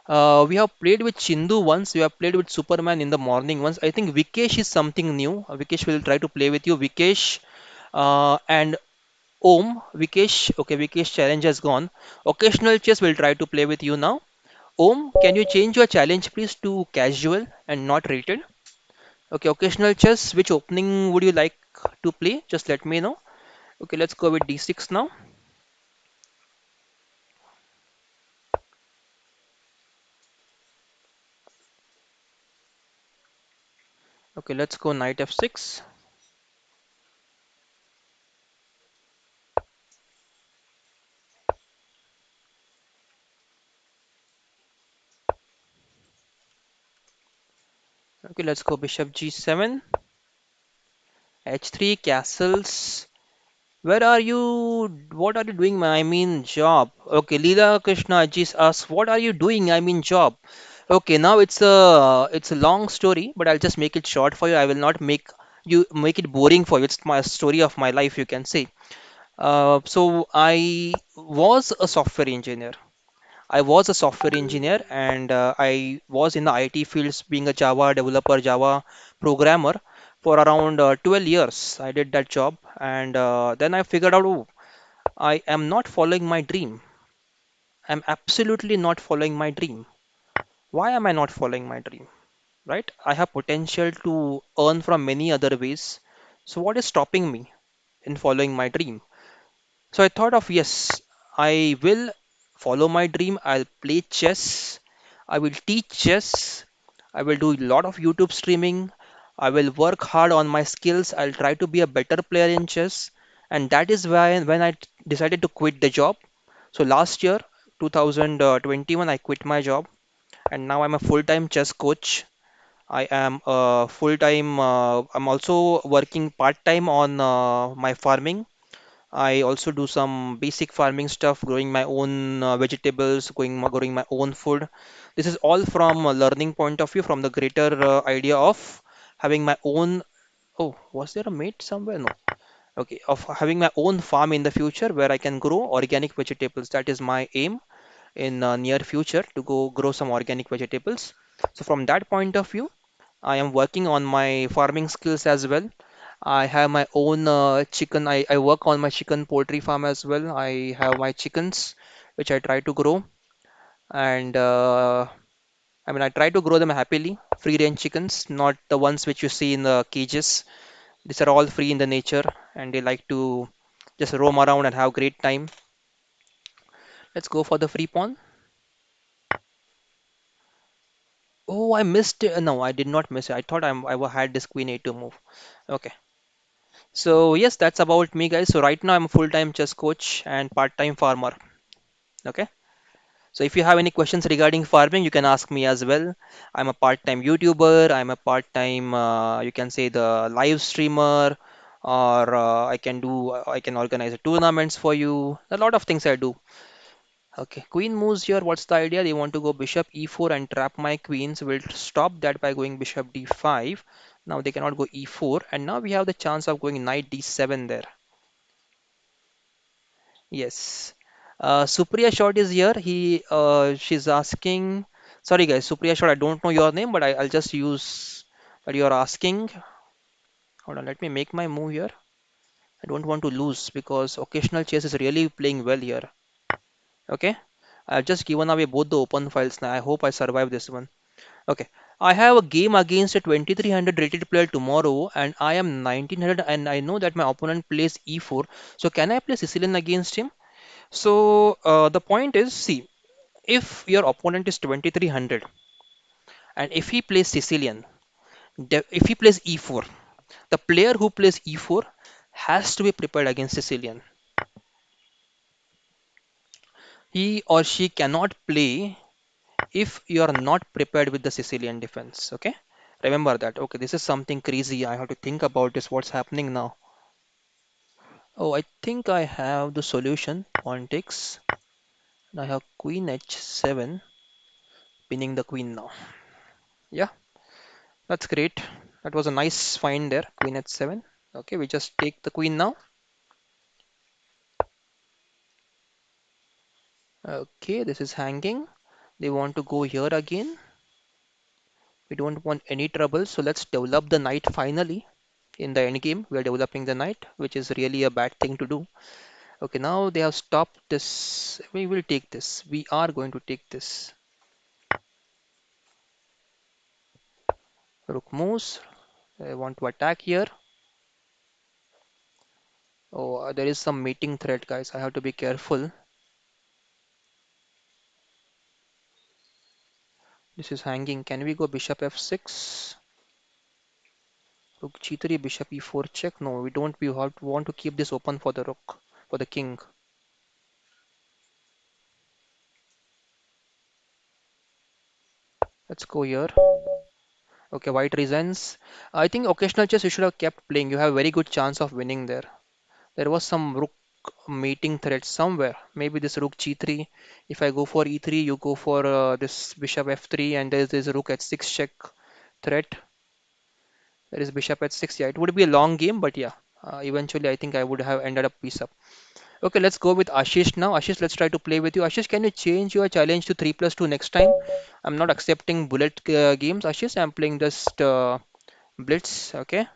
We have played with Chindu once. We have played with Superman in the morning once. I think Vikesh is something new. Vikesh will try to play with you. Vikesh and Om. Vikesh. Okay, Vikesh challenge has gone. Occasional chess will try to play with you now. Om, can you change your challenge please to casual and not rated? Okay, occasional chess. Which opening would you like to play? Just let me know. Okay, let's go with D6 now. Okay, let's go knight F6. Okay, let's go bishop G7. H3 castles. Where are you? What are you doing? I mean, job. Okay, Leela Krishna just asks, what are you doing? I mean, job. Okay, now it's a long story, but I'll just make it short for you. I will not make it boring for you. It's my story of my life, you can say. So I was a software engineer. I was a software engineer and I was in the IT fields being a Java developer, Java programmer for around 12 years. I did that job and then I figured out, oh, I am not following my dream. I'm absolutely not following my dream. Why am I not following my dream? Right? I have potential to earn from many other ways. So what is stopping me in following my dream? So I thought of yes, I will follow my dream. I'll play chess. I will teach chess. I will do a lot of YouTube streaming. I will work hard on my skills. I'll try to be a better player in chess. And that is why when I decided to quit the job. So last year, 2021, I quit my job and now I'm a full-time chess coach. I am a full-time, I'm also working part-time on my farming. I also do some basic farming stuff, growing my own vegetables, growing my own food. This is all from a learning point of view, from the greater idea of having my own. Oh, was there a mate somewhere? No. Okay, of having my own farm in the future where I can grow organic vegetables. That is my aim in near future to go grow some organic vegetables. So from that point of view, I am working on my farming skills as well. I have my own chicken. I work on my chicken poultry farm as well. I have my chickens, which I try to grow. And I mean, I try to grow them happily. Free range chickens, not the ones which you see in the cages. These are all free in the nature and they like to just roam around and have great time. Let's go for the free pawn. Oh, I missed it. No, I did not miss it. I thought I had this queen a2 move. Okay. So yes, that's about me, guys. So right now I'm a full-time chess coach and part-time farmer. Okay. So if you have any questions regarding farming, you can ask me as well. I'm a part-time YouTuber. I'm a part-time, you can say the live streamer, or I can organize tournaments for you. A lot of things I do. Okay, queen moves here. What's the idea? They want to go bishop e4 and trap my queens. We'll stop that by going bishop d5. Now they cannot go e4, and now we have the chance of going knight d7 there. Yes. Supriya Short is here. She's asking. Sorry guys, Supriya Short. I don't know your name, but I'll just use that you're asking. Hold on, let me make my move here. I don't want to lose because occasional chess is really playing well here. Okay. I've just given away both the open files now. I hope I survive this one. Okay. I have a game against a 2300 rated player tomorrow and I am 1900 and I know that my opponent plays e4. So can I play Sicilian against him? So the point is, see, if your opponent is 2300 and if he plays Sicilian, if he plays e4, the player who plays e4 has to be prepared against Sicilian. He or she cannot play if you are not prepared with the Sicilian defense. Okay, remember that. Okay, this is something crazy. I have to think about this. What's happening now? Oh, I think I have the solution. Pawn takes. I have queen h7, pinning the queen now. Yeah, that's great. That was a nice find there. Queen h7. Okay, we just take the queen now. Okay, this is hanging. They want to go here again. We don't want any trouble, so let's develop the knight finally. In the end game, we are developing the knight, which is really a bad thing to do. Okay, now they have stopped this. We will take this. We are going to take this. Rook moves. I want to attack here. Oh, there is some mating threat, guys. I have to be careful. This is hanging. Can we go bishop f6? Rook g3, bishop e4 check. No, we don't. We want to keep this open for the rook, for the king. Let's go here. Okay, white resigns. I think occasional chess you should have kept playing. You have a very good chance of winning there. There was some rook mating threat somewhere. Maybe this rook g3. If I go for e3, you go for this bishop f3, and there's this rook h6 check threat. There is bishop h6. Yeah, it would be a long game, but yeah, eventually I think I would have ended up piece up. Okay, let's go with Ashish now. Ashish, let's try to play with you. Ashish, can you change your challenge to 3 plus 2 next time? I'm not accepting bullet games, Ashish. I'm playing just blitz. Okay.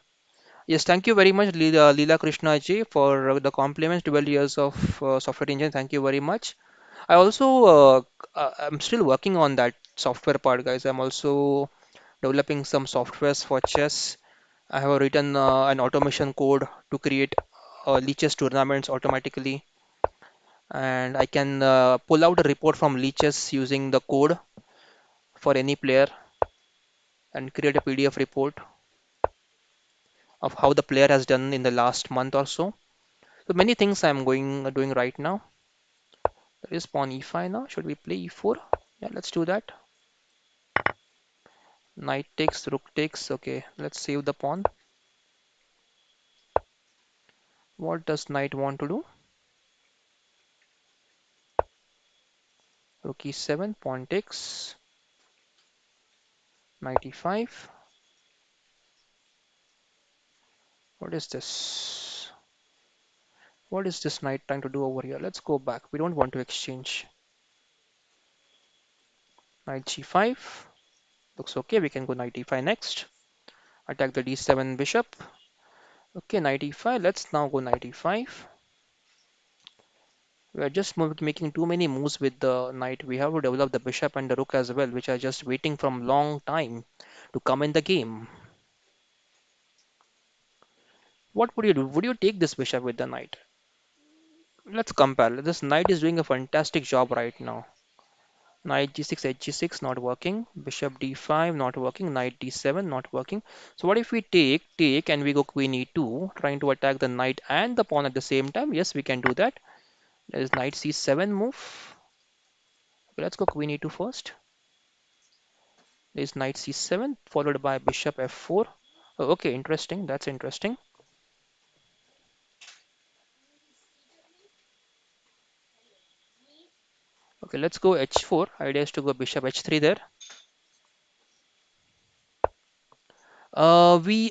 Yes, thank you very much, Leela Krishna ji, for the compliments. 12 years of software engineering. Thank you very much. I also, I'm still working on that software part, guys. I'm also developing some softwares for chess. I have written an automation code to create leeches tournaments automatically, and I can pull out a report from leeches using the code for any player and create a PDF report of how the player has done in the last month or so. So many things I'm going doing right now. There is pawn e5 now. Should we play e4? Yeah, let's do that. Knight takes, rook takes. Okay, let's save the pawn. What does knight want to do? Rook e7, pawn takes, knight e5. What is this? What is this knight trying to do over here? Let's go back. We don't want to exchange. Knight g5. Looks okay. We can go knight e5 next. Attack the d7 bishop. Okay, knight e5. Let's now go knight e5. We are just making too many moves with the knight. We have to develop the bishop and the rook as well, which are just waiting from long time to come in the game. What would you do? Would you take this bishop with the knight? Let's compare. This knight is doing a fantastic job right now. Knight g6, hg6 not working. Bishop d5 not working. Knight d7 not working. So what if we take, and we go queen e2, trying to attack the knight and the pawn at the same time? Yes, we can do that. There is knight c7 move. Okay, let's go queen e2 first. There is knight c7 followed by bishop f4. Oh, okay, interesting. That's interesting. Okay, let's go h4. Idea is to go bishop h3 there.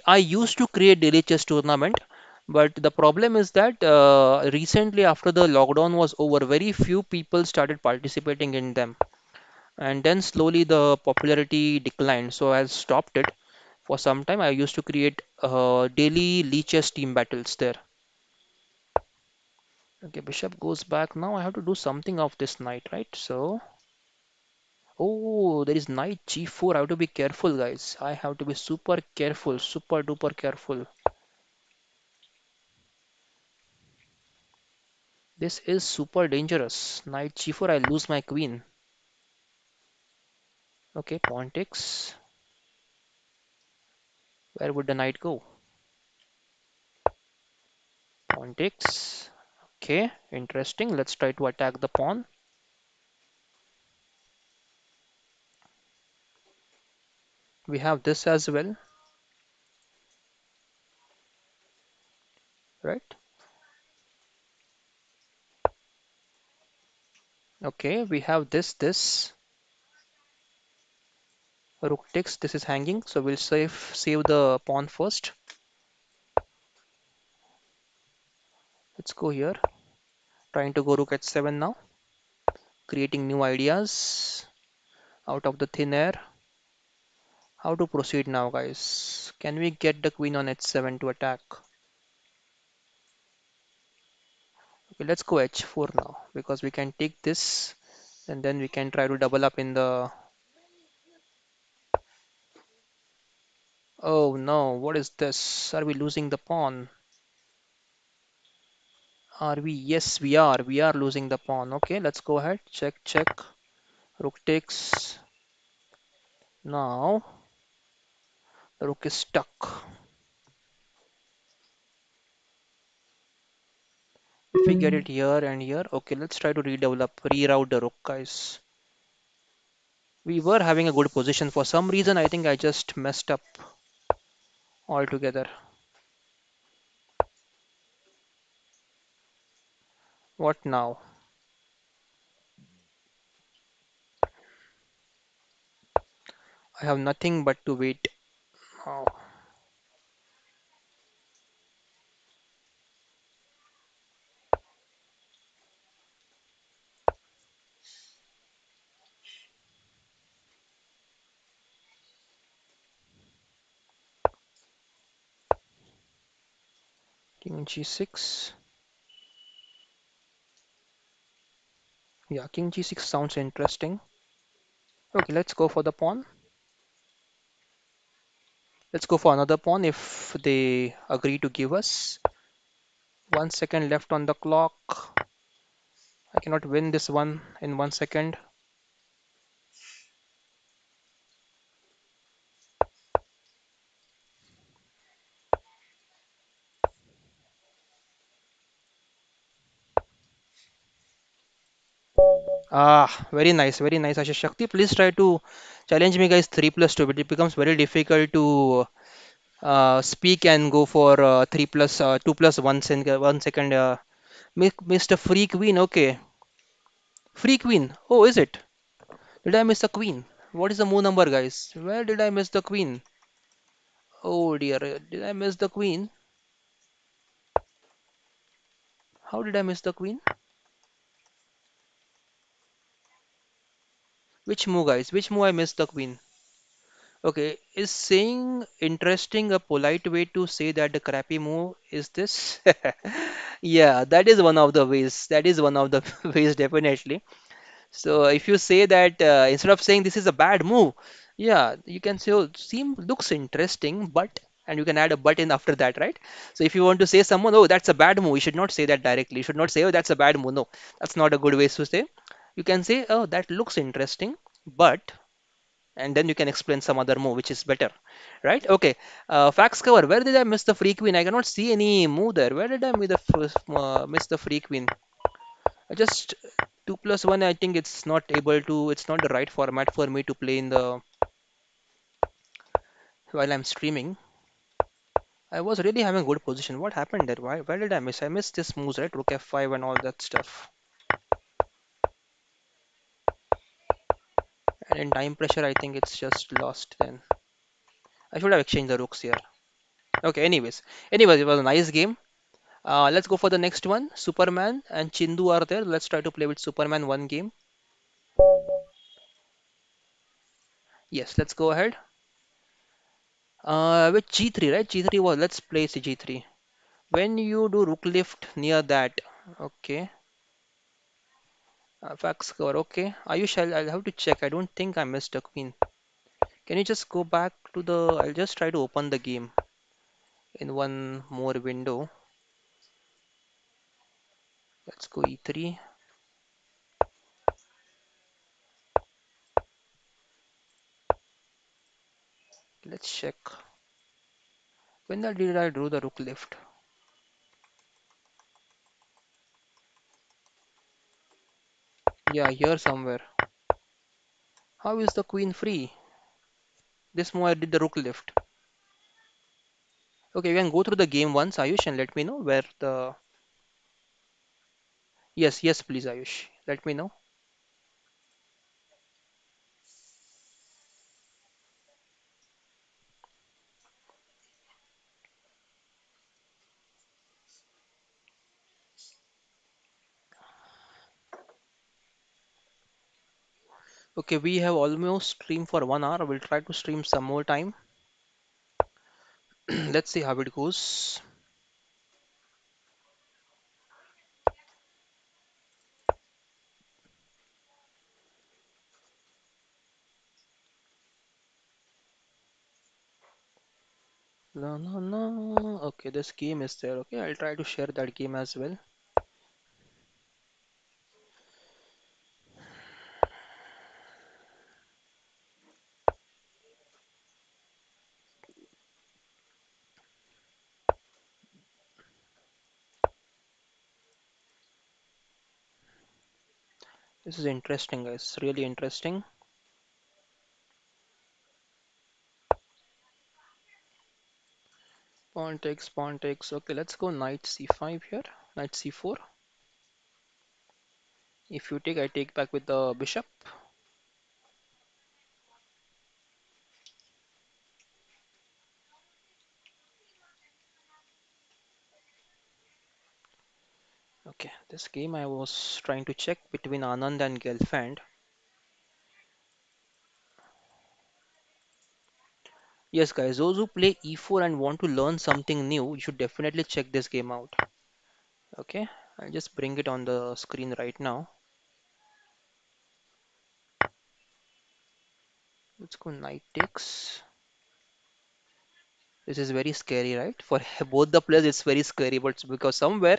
I used to create daily chess tournament, but the problem is that recently after the lockdown was over, very few people started participating in them, and then slowly the popularity declined. So I stopped it for some time. I used to create daily Lee chess team battles there. Okay, bishop goes back. Now I have to do something of this knight, right? So, oh, there is knight g4. I have to be careful, guys. I have to be super careful, super duper careful. This is super dangerous. Knight g4, I lose my queen. Okay, pawn takes. Where would the knight go? Pawn takes. Okay, interesting. Let's try to attack the pawn. We have this as well, right? Okay, we have this. Rook takes. This is hanging, so we'll save the pawn first. Let's go here. Trying to go rook h7 now. Creating new ideas out of the thin air. How to proceed now, guys? Can we get the queen on h7 to attack? Okay, let's go h4 now because we can take this and then we can try to double up in the. Oh no, what is this? Are we losing the pawn? Are we? Yes, we are. We are losing the pawn. Okay, let's go ahead. Check. Rook takes. Now the rook is stuck. If we get it here and here, okay, let's try to reroute the rook, guys. We were having a good position. For some reason, I think I just messed up altogether. What now? I have nothing but to wait. Oh, king g6. Yeah, king g6 sounds interesting. Okay, let's go for the pawn. Let's go for another pawn if they agree to give us. 1 second left on the clock. I cannot win this one in 1 second. Ah, very nice, Ashish. Shakti, please try to challenge me, guys. 3 plus 2, but it becomes very difficult to speak and go for 3 plus 2 plus 1 second. Mr. Free Queen, okay. Free Queen. Oh, is it? Did I miss the Queen? What is the move number, guys? Where did I miss the Queen? Oh dear, did I miss the Queen? How did I miss the Queen? Which move, guys? Which move I missed the Queen? Okay, is saying interesting a polite way to say that the crappy move is this? Yeah, that is one of the ways. That is one of the ways, definitely. So if you say that instead of saying this is a bad move, yeah, you can say, oh, seem looks interesting, but and you can add a but in after that, right? So if you want to say someone, oh, that's a bad move, you should not say that directly. You should not say, oh, that's a bad move. No, that's not a good way to say. You can say, oh, that looks interesting, but and then you can explain some other move which is better, right? Okay, facts cover. Where did I miss the free queen? I cannot see any move there. Where did I miss the free queen? I just 2 plus 1. I think it's not able to. It's not the right format for me to play in the while I'm streaming. I was really having a good position. What happened there? Why did I miss? I missed this moves, right? Rook f5 and all that stuff. And in time pressure, I think it's just lost then. I should have exchanged the rooks here. Okay, anyways, it was a nice game. Let's go for the next one. Superman and Chindu are there. Let's try to play with Superman one game. Yes, let's go ahead. With G3, right? G3 was, let's play G3. When you do rook lift near that, okay. Fax cover, okay. Ayush, I'll have to check. I don't think I missed a queen. Can you just go back to the, I'll just try to open the game in one more window. Let's go E3. Let's check. When did I do the rook lift? Yeah, here somewhere. How is the queen free? This move I did the rook lift. Okay, you can go through the game once, Ayush, and let me know where the. Yes, yes, please, Ayush. Let me know. Okay, we have almost streamed for 1 hour. We'll try to stream some more time. Let's see how it goes. No, no, no. Okay, this game is there. Okay, I'll try to share that game as well. This is interesting, guys. Really interesting. Pawn takes, pawn takes. Okay, let's go knight c5 here. Knight c4. If you take, I take back with the bishop. Okay, this game I was trying to check between Anand and Gelfand. Yes, guys, those who play e4 and want to learn something new, you should definitely check this game out. Okay, I'll just bring it on the screen right now. Let's go knight takes. This is very scary, right? For both the players, it's very scary, but it's because somewhere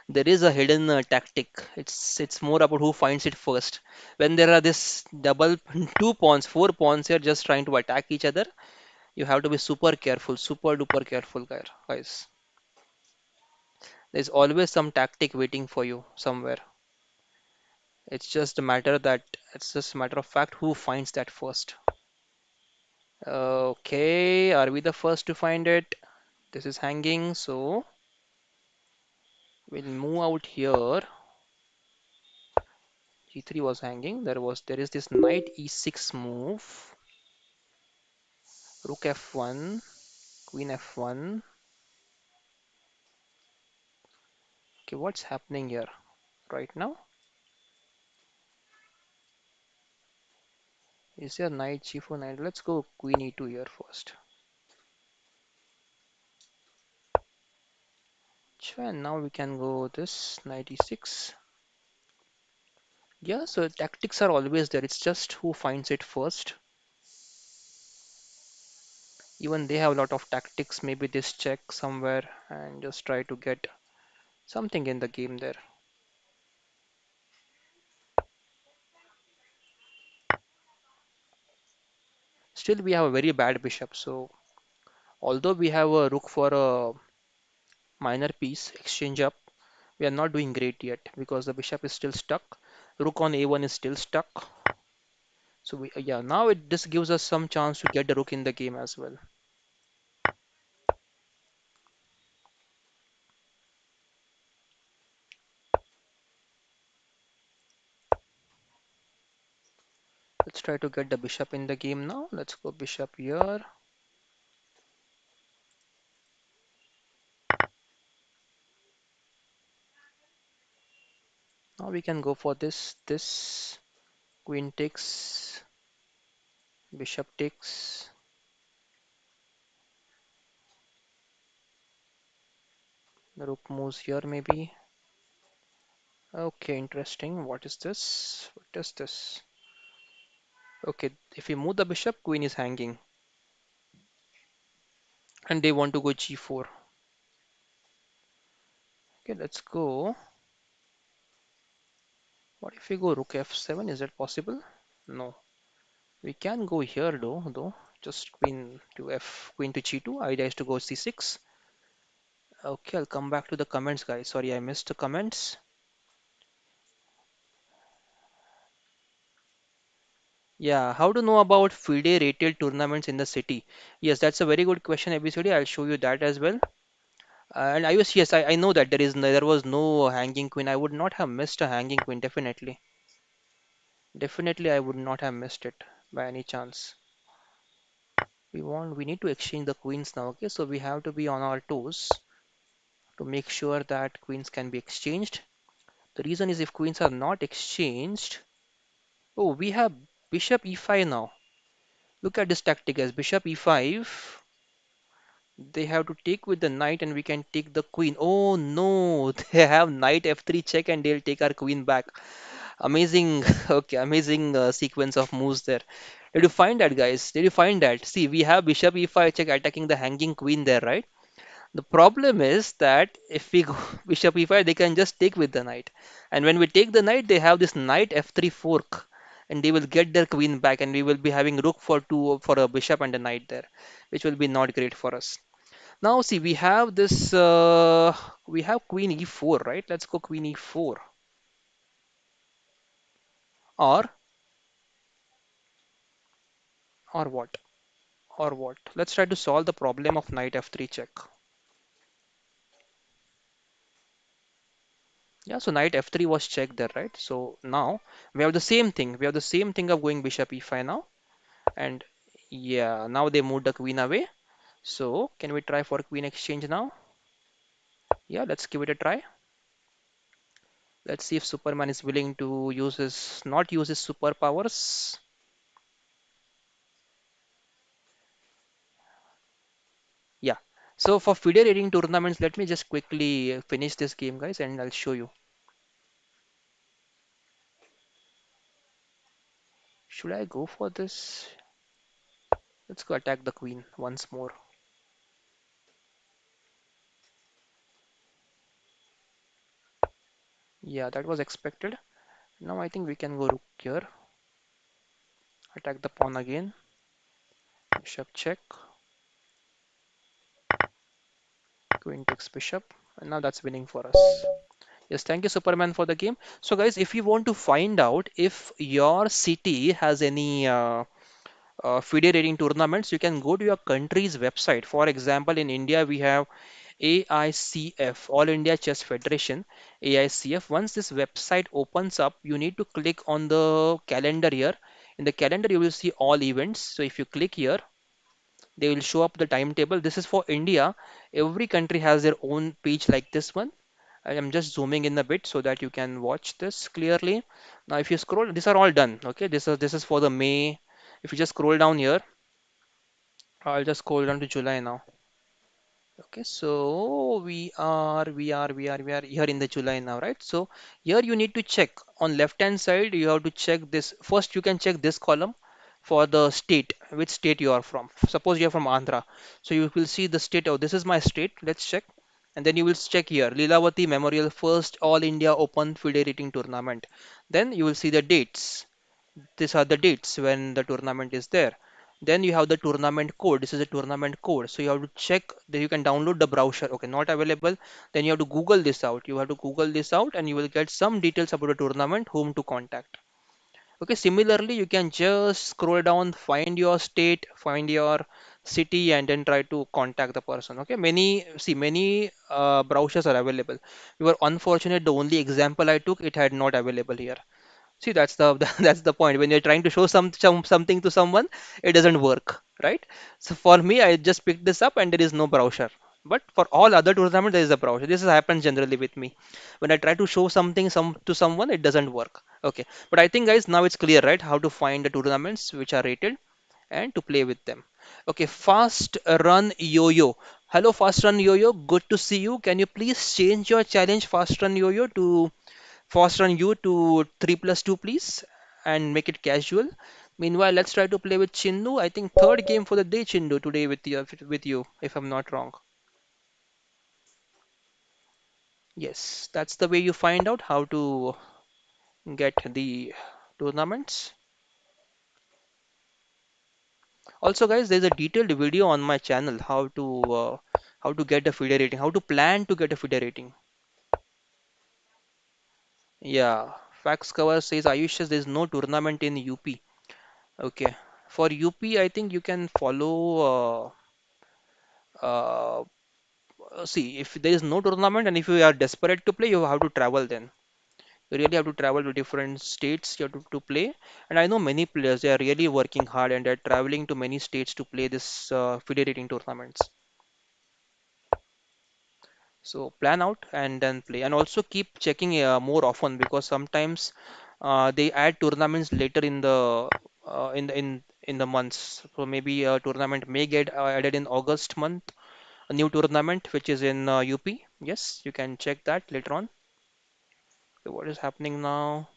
there is a hidden tactic. It's more about who finds it first. When there are this double two pawns, four pawns here just trying to attack each other, you have to be super careful, super duper careful, guys. There's always some tactic waiting for you somewhere. It's just a matter of fact who finds that first. Okay, are we the first to find it? This is hanging, so we'll move out here. G3 was hanging. There is this knight e6 move. Rook f1, queen f1. Okay, what's happening here right now? Is there knight g4 knight? Let's go queen e2 here first. Sure, and now we can go this knight e6. Yeah, so tactics are always there. It's just who finds it first. Even they have a lot of tactics. Maybe this check somewhere and just try to get something in the game there. Still, we have a very bad bishop. So although we have a rook for a minor piece exchange up, we are not doing great yet because the bishop is still stuck. Rook on a1 is still stuck. So yeah, now this gives us some chance to get the rook in the game as well. Let's try to get the bishop in the game now. Let's go bishop here. Now we can go for this. Queen takes, bishop takes. The rook moves here maybe. Okay, interesting. What is this? What is this? Okay, if we move the bishop, queen is hanging. And they want to go g4. Okay, let's go. What if we go rook f7? Is that possible? No. We can go here though. Just queen to g2. Idea is to go c6. Okay, I'll come back to the comments, guys. Sorry, I missed the comments. Yeah, how to know about FIDE retail tournaments in the city? Yes, that's a very good question, ABCD. I'll show you that as well. And yes, I know that there was no hanging queen. I would not have missed a hanging queen, definitely. Definitely, I would not have missed it by any chance. We need to exchange the queens now, okay? So we have to be on our toes to make sure that queens can be exchanged. The reason is if queens are not exchanged, oh, we have bishop e5 now. Look at this tactic as bishop e5. They have to take with the knight and we can take the queen. Oh no, they have knight f3 check and they'll take our queen back. Amazing, okay, amazing sequence of moves there. Did you find that, guys? Did you find that? See, we have bishop e5 check attacking the hanging queen there, right? The problem is that if we go bishop e5, they can just take with the knight. And when we take the knight, they have this knight f3 fork. And they will get their queen back, and we will be having rook for two for a bishop and a knight there, which will be not great for us. Now, see, we have queen e4, right? Let's go queen e4. Or, or what? Or what? Let's try to solve the problem of knight f3 check. Yeah, so knight f3 was checked there, right? So now we have the same thing. We have the same thing of going bishop e5 now. And yeah, now they moved the queen away. So can we try for queen exchange now? Yeah, let's give it a try. Let's see if Superman is willing to use his not use his superpowers. Yeah. So for FIDE rating tournaments, let me just quickly finish this game, guys, and I'll show you. Should I go for this? Let's go attack the queen once more. Yeah, that was expected. Now I think we can go rook here, attack the pawn again, bishop check, queen takes bishop, and now that's winning for us. Yes, thank you, Superman, for the game. So, guys, if you want to find out if your city has any FIDE rating tournaments, you can go to your country's website. For example, in India, we have AICF, All India Chess Federation, AICF. Once this website opens up, you need to click on the calendar here. In the calendar, you will see all events. So if you click here, they will show up the timetable. This is for India. Every country has their own page like this one. I am just zooming in a bit so that you can watch this clearly. Now, if you scroll, these are all done. Okay, this is for the May. If you just scroll down here, I'll just scroll down to July now. Okay, so we are here in the July now, right? So here you need to check on left hand side. You have to check this first. You can check this column for the state, which state you are from. Suppose you are from Andhra, so you will see the state. Oh, this is my state. Let's check, and then you will check here Lilavati Memorial First All India Open FIDE Rating Tournament. Then you will see the dates. These are the dates when the tournament is there. Then you have the tournament code. This is a tournament code. So you have to check that you can download the browser. Okay, not available. Then you have to Google this out. You have to Google this out and you will get some details about the tournament, whom to contact. Okay, similarly, you can just scroll down, find your state, find your city, and then try to contact the person. Okay, many browsers are available. We were unfortunate, the only example I took, it had not available here. See, that's the that's the point. When you're trying to show something to someone, it doesn't work, right? So for me, I just picked this up and there is no browser. But for all other tournaments, there is a browser. This happens generally with me. When I try to show something to someone, it doesn't work. Okay, but I think guys, now it's clear, right? How to find the tournaments which are rated and to play with them. Okay, Fast Run Yo-Yo. Hello, Fast Run Yo-Yo. Good to see you. Can you please change your challenge, Fast Run Yo-Yo, to Fast Run You to 3 plus 2, please, and make it casual. Meanwhile, let's try to play with Chindu. I think third game for the day, Chindu, today with you, if I'm not wrong. Yes, that's the way you find out how to get the tournaments. Also, guys, there's a detailed video on my channel how to get a FIDE rating, how to plan to get a FIDE rating. Yeah, Facts Cover says Ayush says there's no tournament in UP. Okay, for UP, I think you can follow. See, if there is no tournament and if you are desperate to play, you have to travel then. You really have to travel to different states you have to play. And I know many players, they are really working hard and they're traveling to many states to play this FIDE rating tournaments. So plan out and then play. And also keep checking more often because sometimes they add tournaments later in the months. So maybe a tournament may get added in August month, a new tournament which is in UP. Yes, you can check that later on. Okay, what is happening now?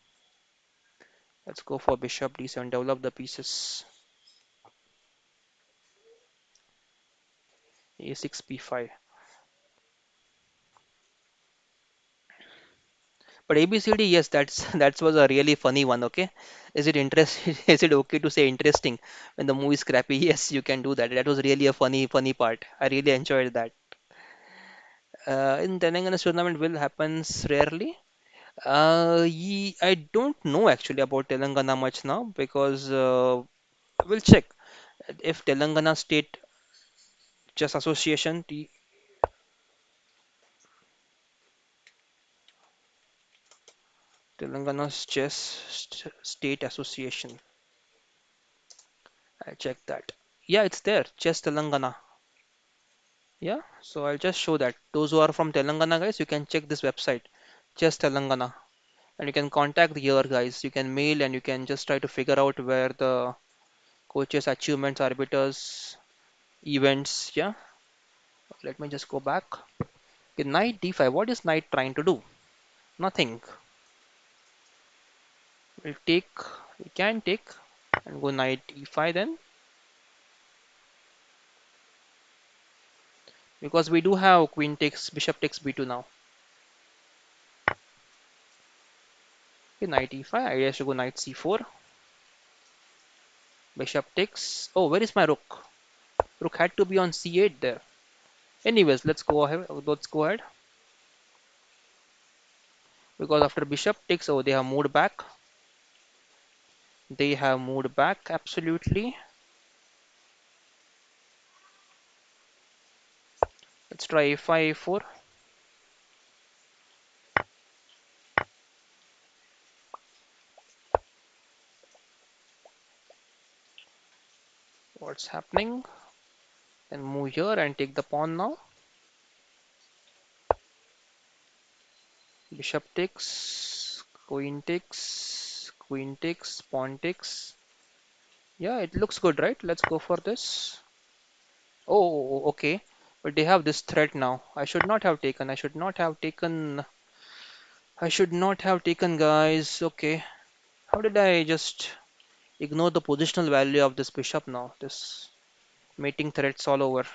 Let's go for bishop d7, develop the pieces. A6 b5. But ABCD, yes, that was a really funny one. Okay, is it interesting? Is it okay to say interesting when the movie is crappy? Yes, you can do that. That was really a funny part. I really enjoyed that. In Telangana tournament will happens rarely. I don't know actually about Telangana much now because we'll check if Telangana State Chess Association. Telangana's State Association. I check that. Yeah, it's there. Chess Telangana. Yeah, so I'll just show that. Those who are from Telangana, guys, you can check this website, Chess Telangana, and you can contact here, guys. You can mail and you can just try to figure out where the coaches, achievements, arbiters, events. Yeah, let me just go back. Okay, knight d5. What is knight trying to do? Nothing. We'll take. We can take and go knight e5 then, because we do have queen takes, bishop takes b2 now. Okay, knight e5. I guess to go knight c4. Bishop takes. Oh, where is my rook? Rook had to be on c8 there. Anyways, let's go ahead. Let's go ahead. Because after bishop takes, oh, they have moved back. They have moved back absolutely. Let's try a5, a4. What's happening? And move here and take the pawn now. Bishop takes, queen takes, pawn takes. Yeah, it looks good, right? Let's go for this. Oh, okay. But they have this threat now. I should not have taken. I should not have taken. I should not have taken, guys. Okay. How did I just ignore the positional value of this bishop now? This mating threats all over.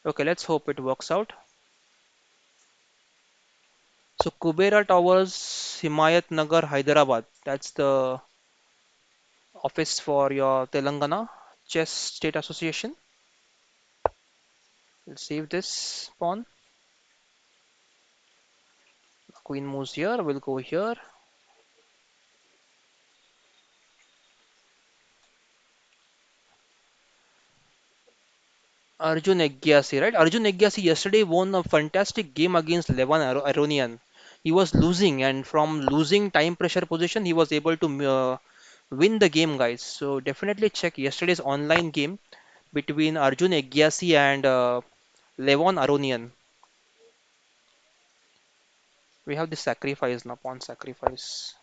Okay, let's hope it works out. So Kubera Towers, Himayat Nagar, Hyderabad. That's the office for your Telangana Chess State Association. We'll save this pawn. Queen moves here. We'll go here. ArjunEgyasi, right? Arjun Egyasi yesterday won a fantastic game against Levan Aronian. He was losing, and from losing time pressure position, he was able to win the game, guys. So definitely check yesterday's online game between Arjun Egyasi and Levon Aronian. We have the sacrifice now, pawn sacrifice.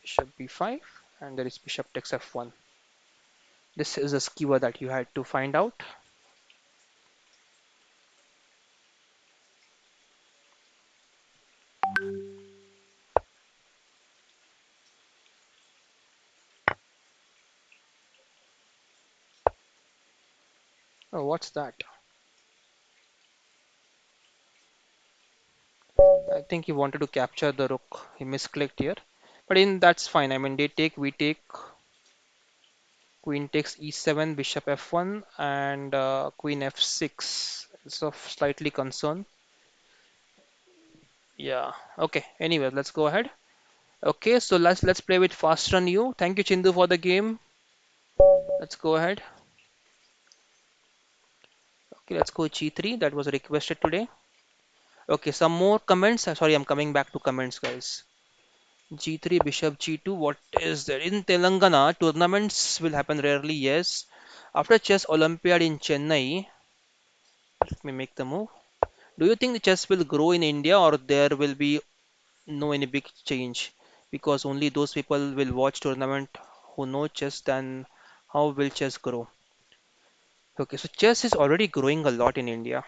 Bishop b5, and there is bishop takes f1. This is a skewer that you had to find out. Oh, what's that? I think he wanted to capture the rook. He misclicked here. But in that's fine. I mean, they take, we take, queen takes e7, bishop f1, and queen f6. It's of slightly concern. Yeah. Okay. Anyway, let's go ahead. Okay, so let's play with fast run you. Thank you, Chindu, for the game. Let's go ahead. Okay, let's go g3. That was requested today. Okay, some more comments. Sorry, I'm coming back to comments, guys. G3, bishop G2. What is there? In Telangana, tournaments will happen rarely, yes. After Chess Olympiad in Chennai, let me make the move. Do you think the chess will grow in India, or there will be no any big change? Because only those people will watch tournament who know chess, then how will chess grow? Okay, so chess is already growing a lot in India.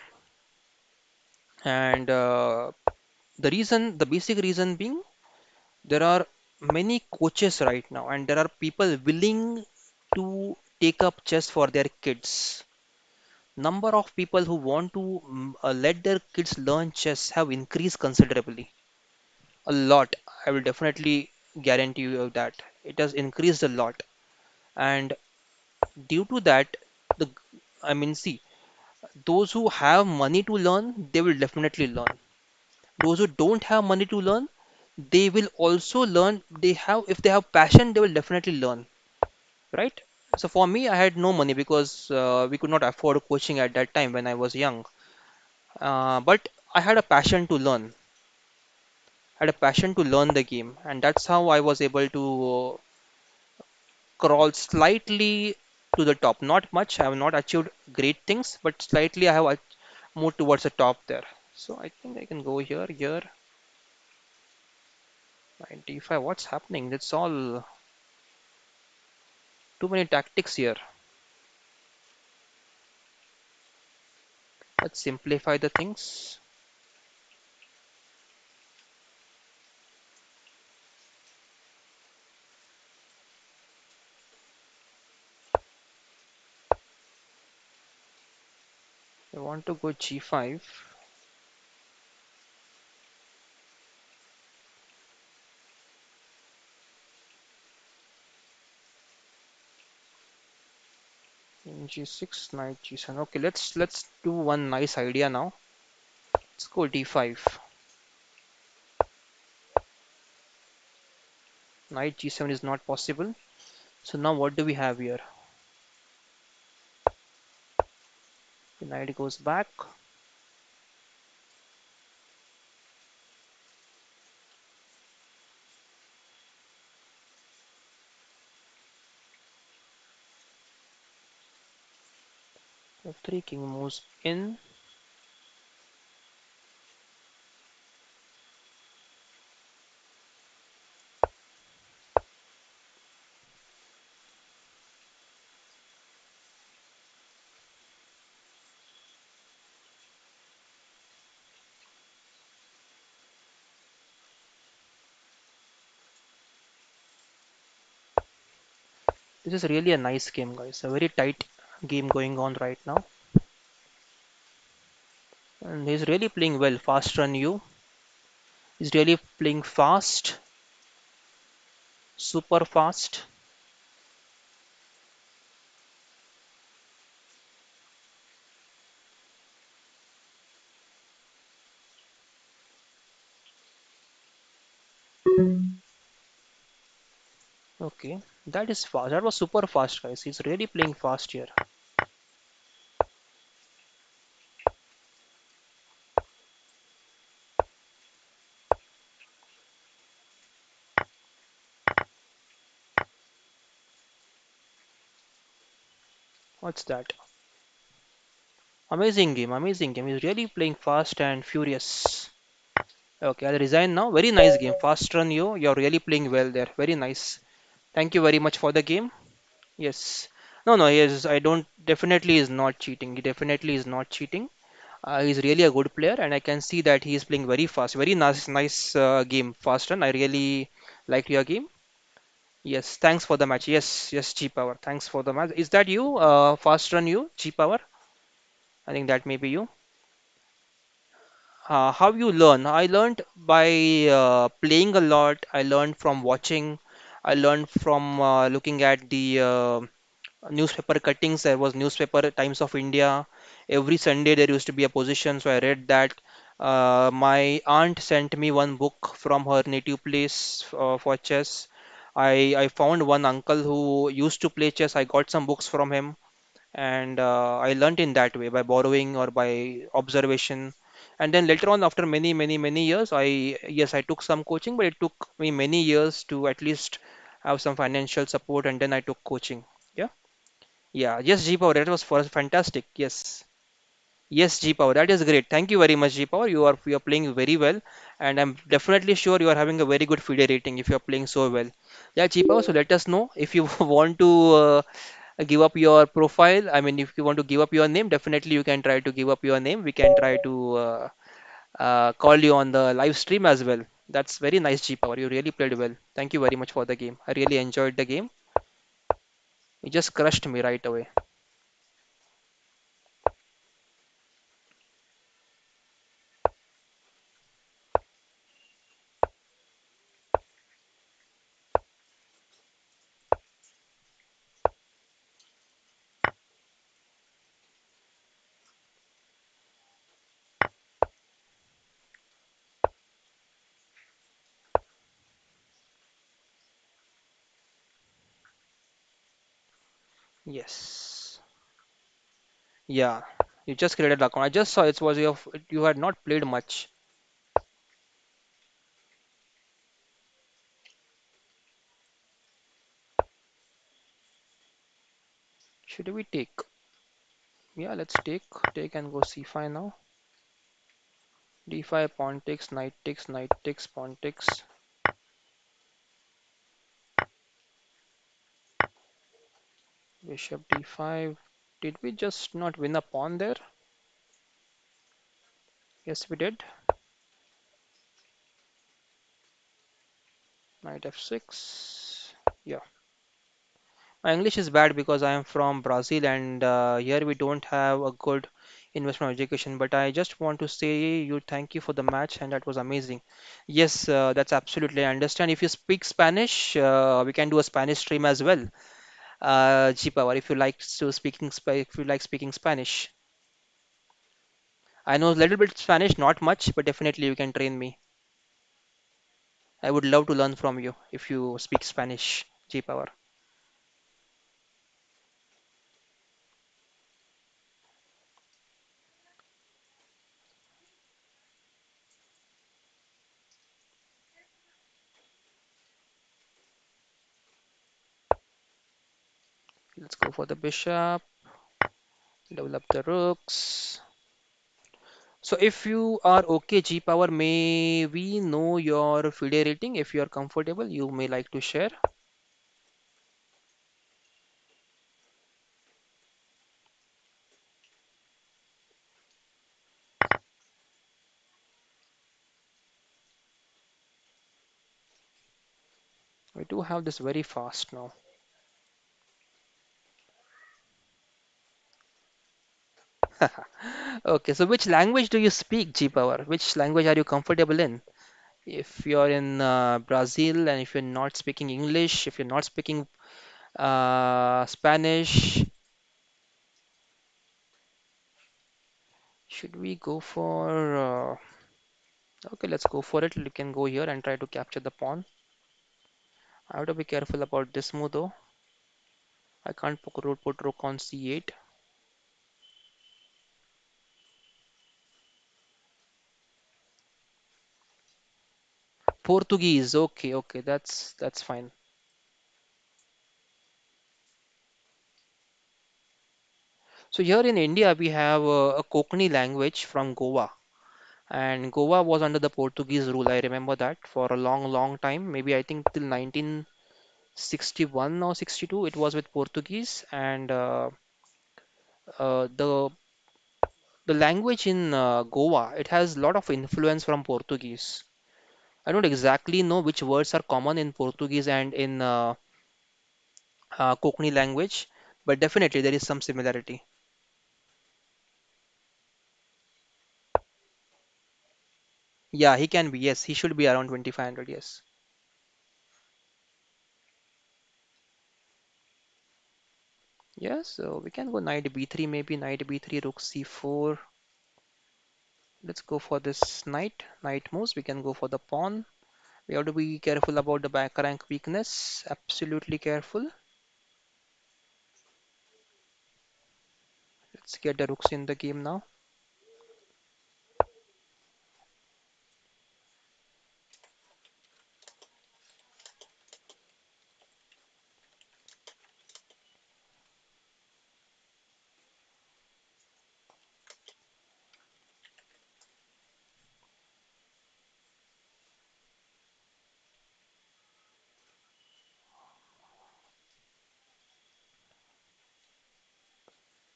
And the basic reason being, there are many coaches right now, and there are people willing to take up chess for their kids. Number of people who want to let their kids learn chess have increased considerably. A lot. I will definitely guarantee you that it has increased a lot. And due to that, the I mean, see, those who have money to learn, they will definitely learn. Those who don't have money to learn, they will also learn. They have, if they have passion, they will definitely learn, right? So for me, I had no money because we could not afford coaching at that time when I was young. But I had a passion to learn. Had a passion to learn the game, and that's how I was able to crawl slightly to the top. Not much. I have not achieved great things, but slightly I have moved towards the top there. So I think I can go here, 95. What's happening? It's all too many tactics here. Let's simplify the things. I want to go g5. In g6, knight g7. Okay, let's do one nice idea now. Let's go d5. Knight g7 is not possible. So now what do we have here? The knight goes back. F3, king moves in. This is really a nice game, guys. A very tight game going on right now. And he's really playing well. Fast run you. He's really playing fast, super fast. Okay, that is fast. That was super fast, guys. He's really playing fast here. What's that? Amazing game, amazing game. He's really playing fast and furious. Okay, I'll resign now. Very nice game. Fast run you. You're really playing well there. Very nice. Thank you very much for the game. Yes. No, no, yes, I don't. Definitely is not cheating. He definitely is not cheating. He's really a good player, and I can see that he is playing very fast. Very nice, nice game, fast run. I really liked your game. Yes, thanks for the match. Yes, yes, G Power. Thanks for the match. Is that you? Fast run you, G Power? I think that may be you. How you learn? I learned by playing a lot. I learned from watching. I learned from looking at the newspaper cuttings. There was newspaper Times of India. Every Sunday there used to be a position, so I read that. My aunt sent me one book from her native place for chess. I found one uncle who used to play chess. I got some books from him, and I learnt in that way by borrowing or by observation. And then later on, after many years, I took some coaching, but it took me many years to at least have some financial support, and then I took coaching. Yeah. Yeah, yes, G Power, that was for fantastic. Yes, yes, G Power, that is great. Thank you very much, G Power. You are playing very well, and I'm definitely sure you are having a very good FIDE rating if you are playing so well. Yeah, G Power. So let us know if you want to give up your profile. I mean, if you want to give up your name, definitely you can try to give up your name. We can try to call you on the live stream as well. That's very nice, G Power. You really played well. Thank you very much for the game. I really enjoyed the game. You just crushed me right away. Yes. Yeah. You just created the account. I just saw it was you had not played much. Should we take? Yeah, let's take and go c5 now. d5, pawn takes, knight takes, pawn takes. Bishop d5. Did we just not win a pawn there? Yes, we did. Knight f6. Yeah. My English is bad because I am from Brazil and here we don't have a good investment education. But I just want to say you thank you for the match and that was amazing. Yes, that's absolutely I understand. If you speak Spanish, we can do a Spanish stream as well. G Power, if you like if you like speaking Spanish. I know a little bit Spanish, not much, but definitely you can train me. I would love to learn from you if you speak Spanish, G Power. Let's go for the bishop, develop the rooks. So if you are okay, G Power, may we know your FIDE rating? If you are comfortable, you may like to share. We do have this very fast now. Okay, so which language do you speak, G Power? Which language are you comfortable in? If you're in Brazil and if you're not speaking English, if you're not speaking Spanish, should we go for? Okay, let's go for it. You can go here and try to capture the pawn. I have to be careful about this move though. I can't put rook on c8. Portuguese. Okay, okay, that's fine. So here in India we have a Konkani language from Goa, and Goa was under the Portuguese rule. I remember that for a long, long time. Maybe I think till 1961 or 62, it was with Portuguese, and the language in Goa it has a lot of influence from Portuguese. I don't exactly know which words are common in Portuguese and in Konkani language, but definitely there is some similarity. Yeah, he can be. Yes, he should be around 2500. Yes. Yes, so we can go knight b3, maybe knight b3, rook c4. Let's go for this knight. Knight moves. We can go for the pawn. We have to be careful about the back rank weakness. Absolutely careful. Let's get the rooks in the game now.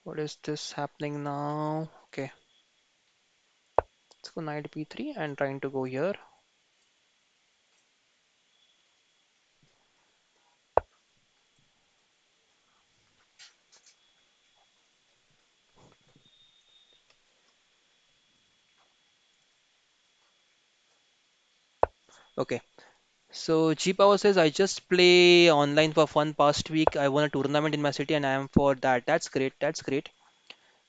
What is this happening now? Okay, let's go knight b3 and trying to go here. Okay, so G Power says I just play online for fun past week. I won a tournament in my city and I am for that. That's great. That's great.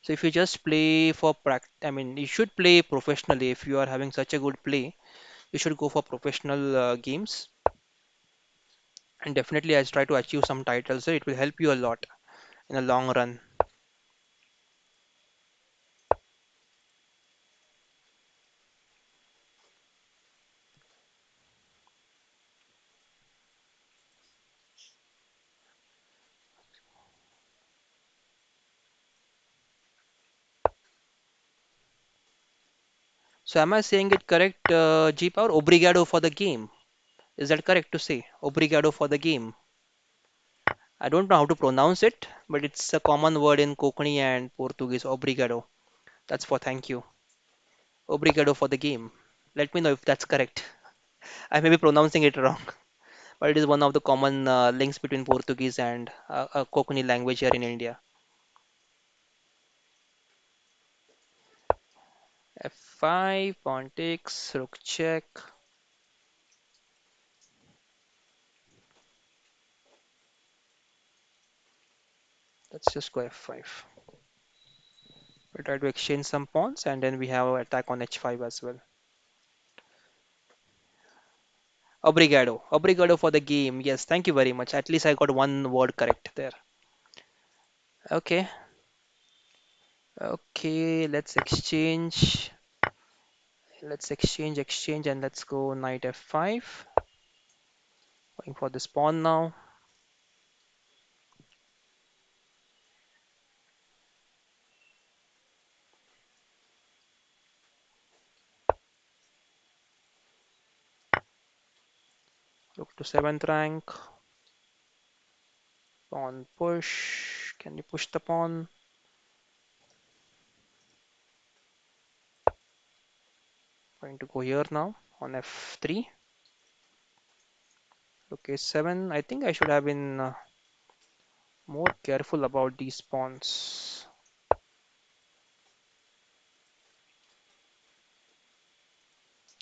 So if you just play for I mean, you should play professionally. If you are having such a good play, you should go for professional games. And definitely, I try to achieve some titles. So it will help you a lot in a long run. So am I saying it correct, G Power? Obrigado for the game. Is that correct to say? Obrigado for the game. I don't know how to pronounce it, but it's a common word in Konkani and Portuguese. Obrigado. That's for thank you. Obrigado for the game. Let me know if that's correct. I may be pronouncing it wrong, but it is one of the common links between Portuguese and Konkani language here in India. F5, pawn takes, rook check. Let's just go F5. We try to exchange some pawns and then we have attack on H5 as well. Obrigado. Obrigado for the game. Yes, thank you very much. At least I got one word correct there. Okay. Okay, let's exchange. Let's exchange, and let's go knight F5. Going for this pawn now. Rook to 7th rank. Pawn push. Can you push the pawn? Going to go here now on F3. Rook A7. I think I should have been more careful about these pawns.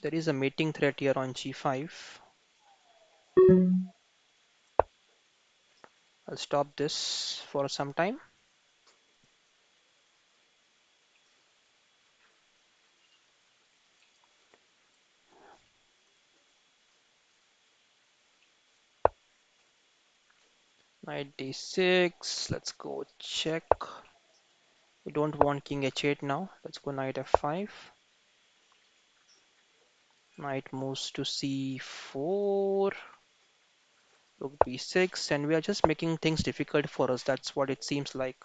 There is a mating threat here on G5. I'll stop this for some time. Knight D6. Let's go check. We don't want king H8 now. Let's go knight F5. Knight moves to C4. Rook B6. And we are just making things difficult for us. That's what it seems like.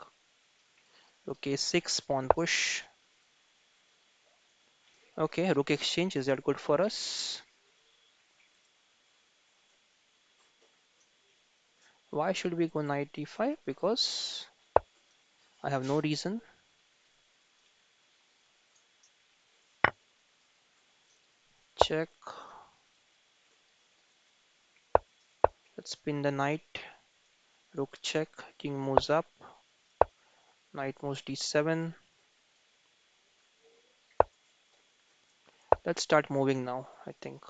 Rook A6. Pawn push. Okay, rook exchange. Is that good for us? Why should we go knight D5? Because I have no reason. Check. Let's pin the knight. Rook check. King moves up. Knight moves D7. Let's start moving now, I think.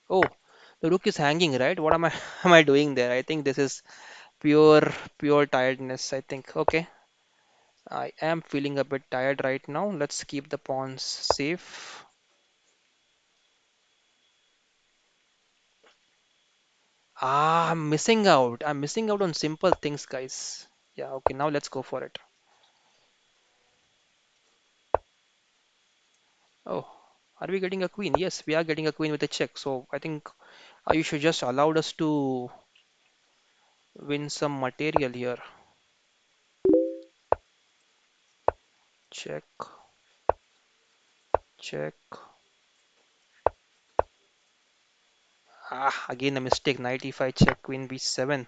Oh, the rook is hanging, right? What am I am I doing there? I think this is pure pure tiredness, I think. Okay. I am feeling a bit tired right now. Let's keep the pawns safe. Ah, I'm missing out. I'm missing out on simple things, guys. Yeah, okay, now let's go for it. Oh, are we getting a queen? Yes, we are getting a queen with a check. So I think you should just allowed us to win some material here. Check, check. Ah, again a mistake. Knight e5 check, queen b7.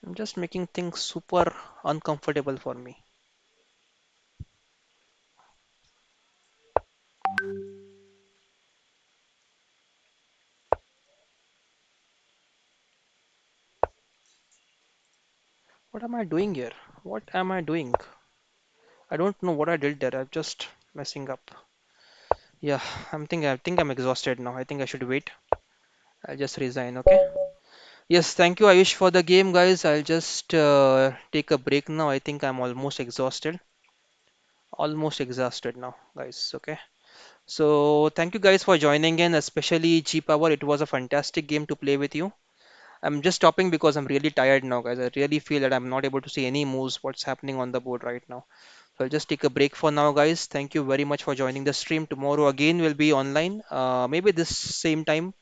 I'm just making things super uncomfortable for me. What am I doing here? What am I doing? I don't know what I did there. I'm just messing up. Yeah, I think I'm exhausted now. I think I should wait. I'll just resign, okay? Yes, thank you, Ayush, for the game, guys. I'll just take a break now. I think I'm almost exhausted. Almost exhausted now, guys. Okay. So thank you guys for joining in, especially G Power. It was a fantastic game to play with you. I'm just stopping because I'm really tired now, guys. I really feel that I'm not able to see any moves, what's happening on the board right now. So I'll just take a break for now, guys. Thank you very much for joining the stream. Tomorrow again we'll be online, maybe this same time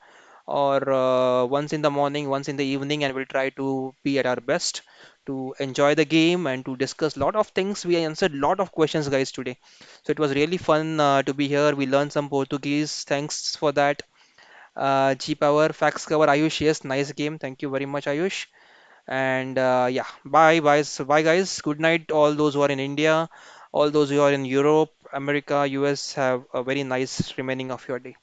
or once in the morning, once in the evening, and we'll try to be at our best to enjoy the game and to discuss a lot of things. We answered a lot of questions, guys, today. So it was really fun to be here. We learned some Portuguese. Thanks for that. G Power, Fax Cover, Ayush. Yes, nice game. Thank you very much, Ayush. And yeah, bye, bye, so bye, guys. Good night, all those who are in India, all those who are in Europe, America, US. Have a very nice remaining of your day.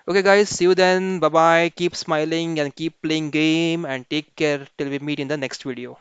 Okay, guys, see you then. Bye bye. Keep smiling and keep playing game and take care till we meet in the next video.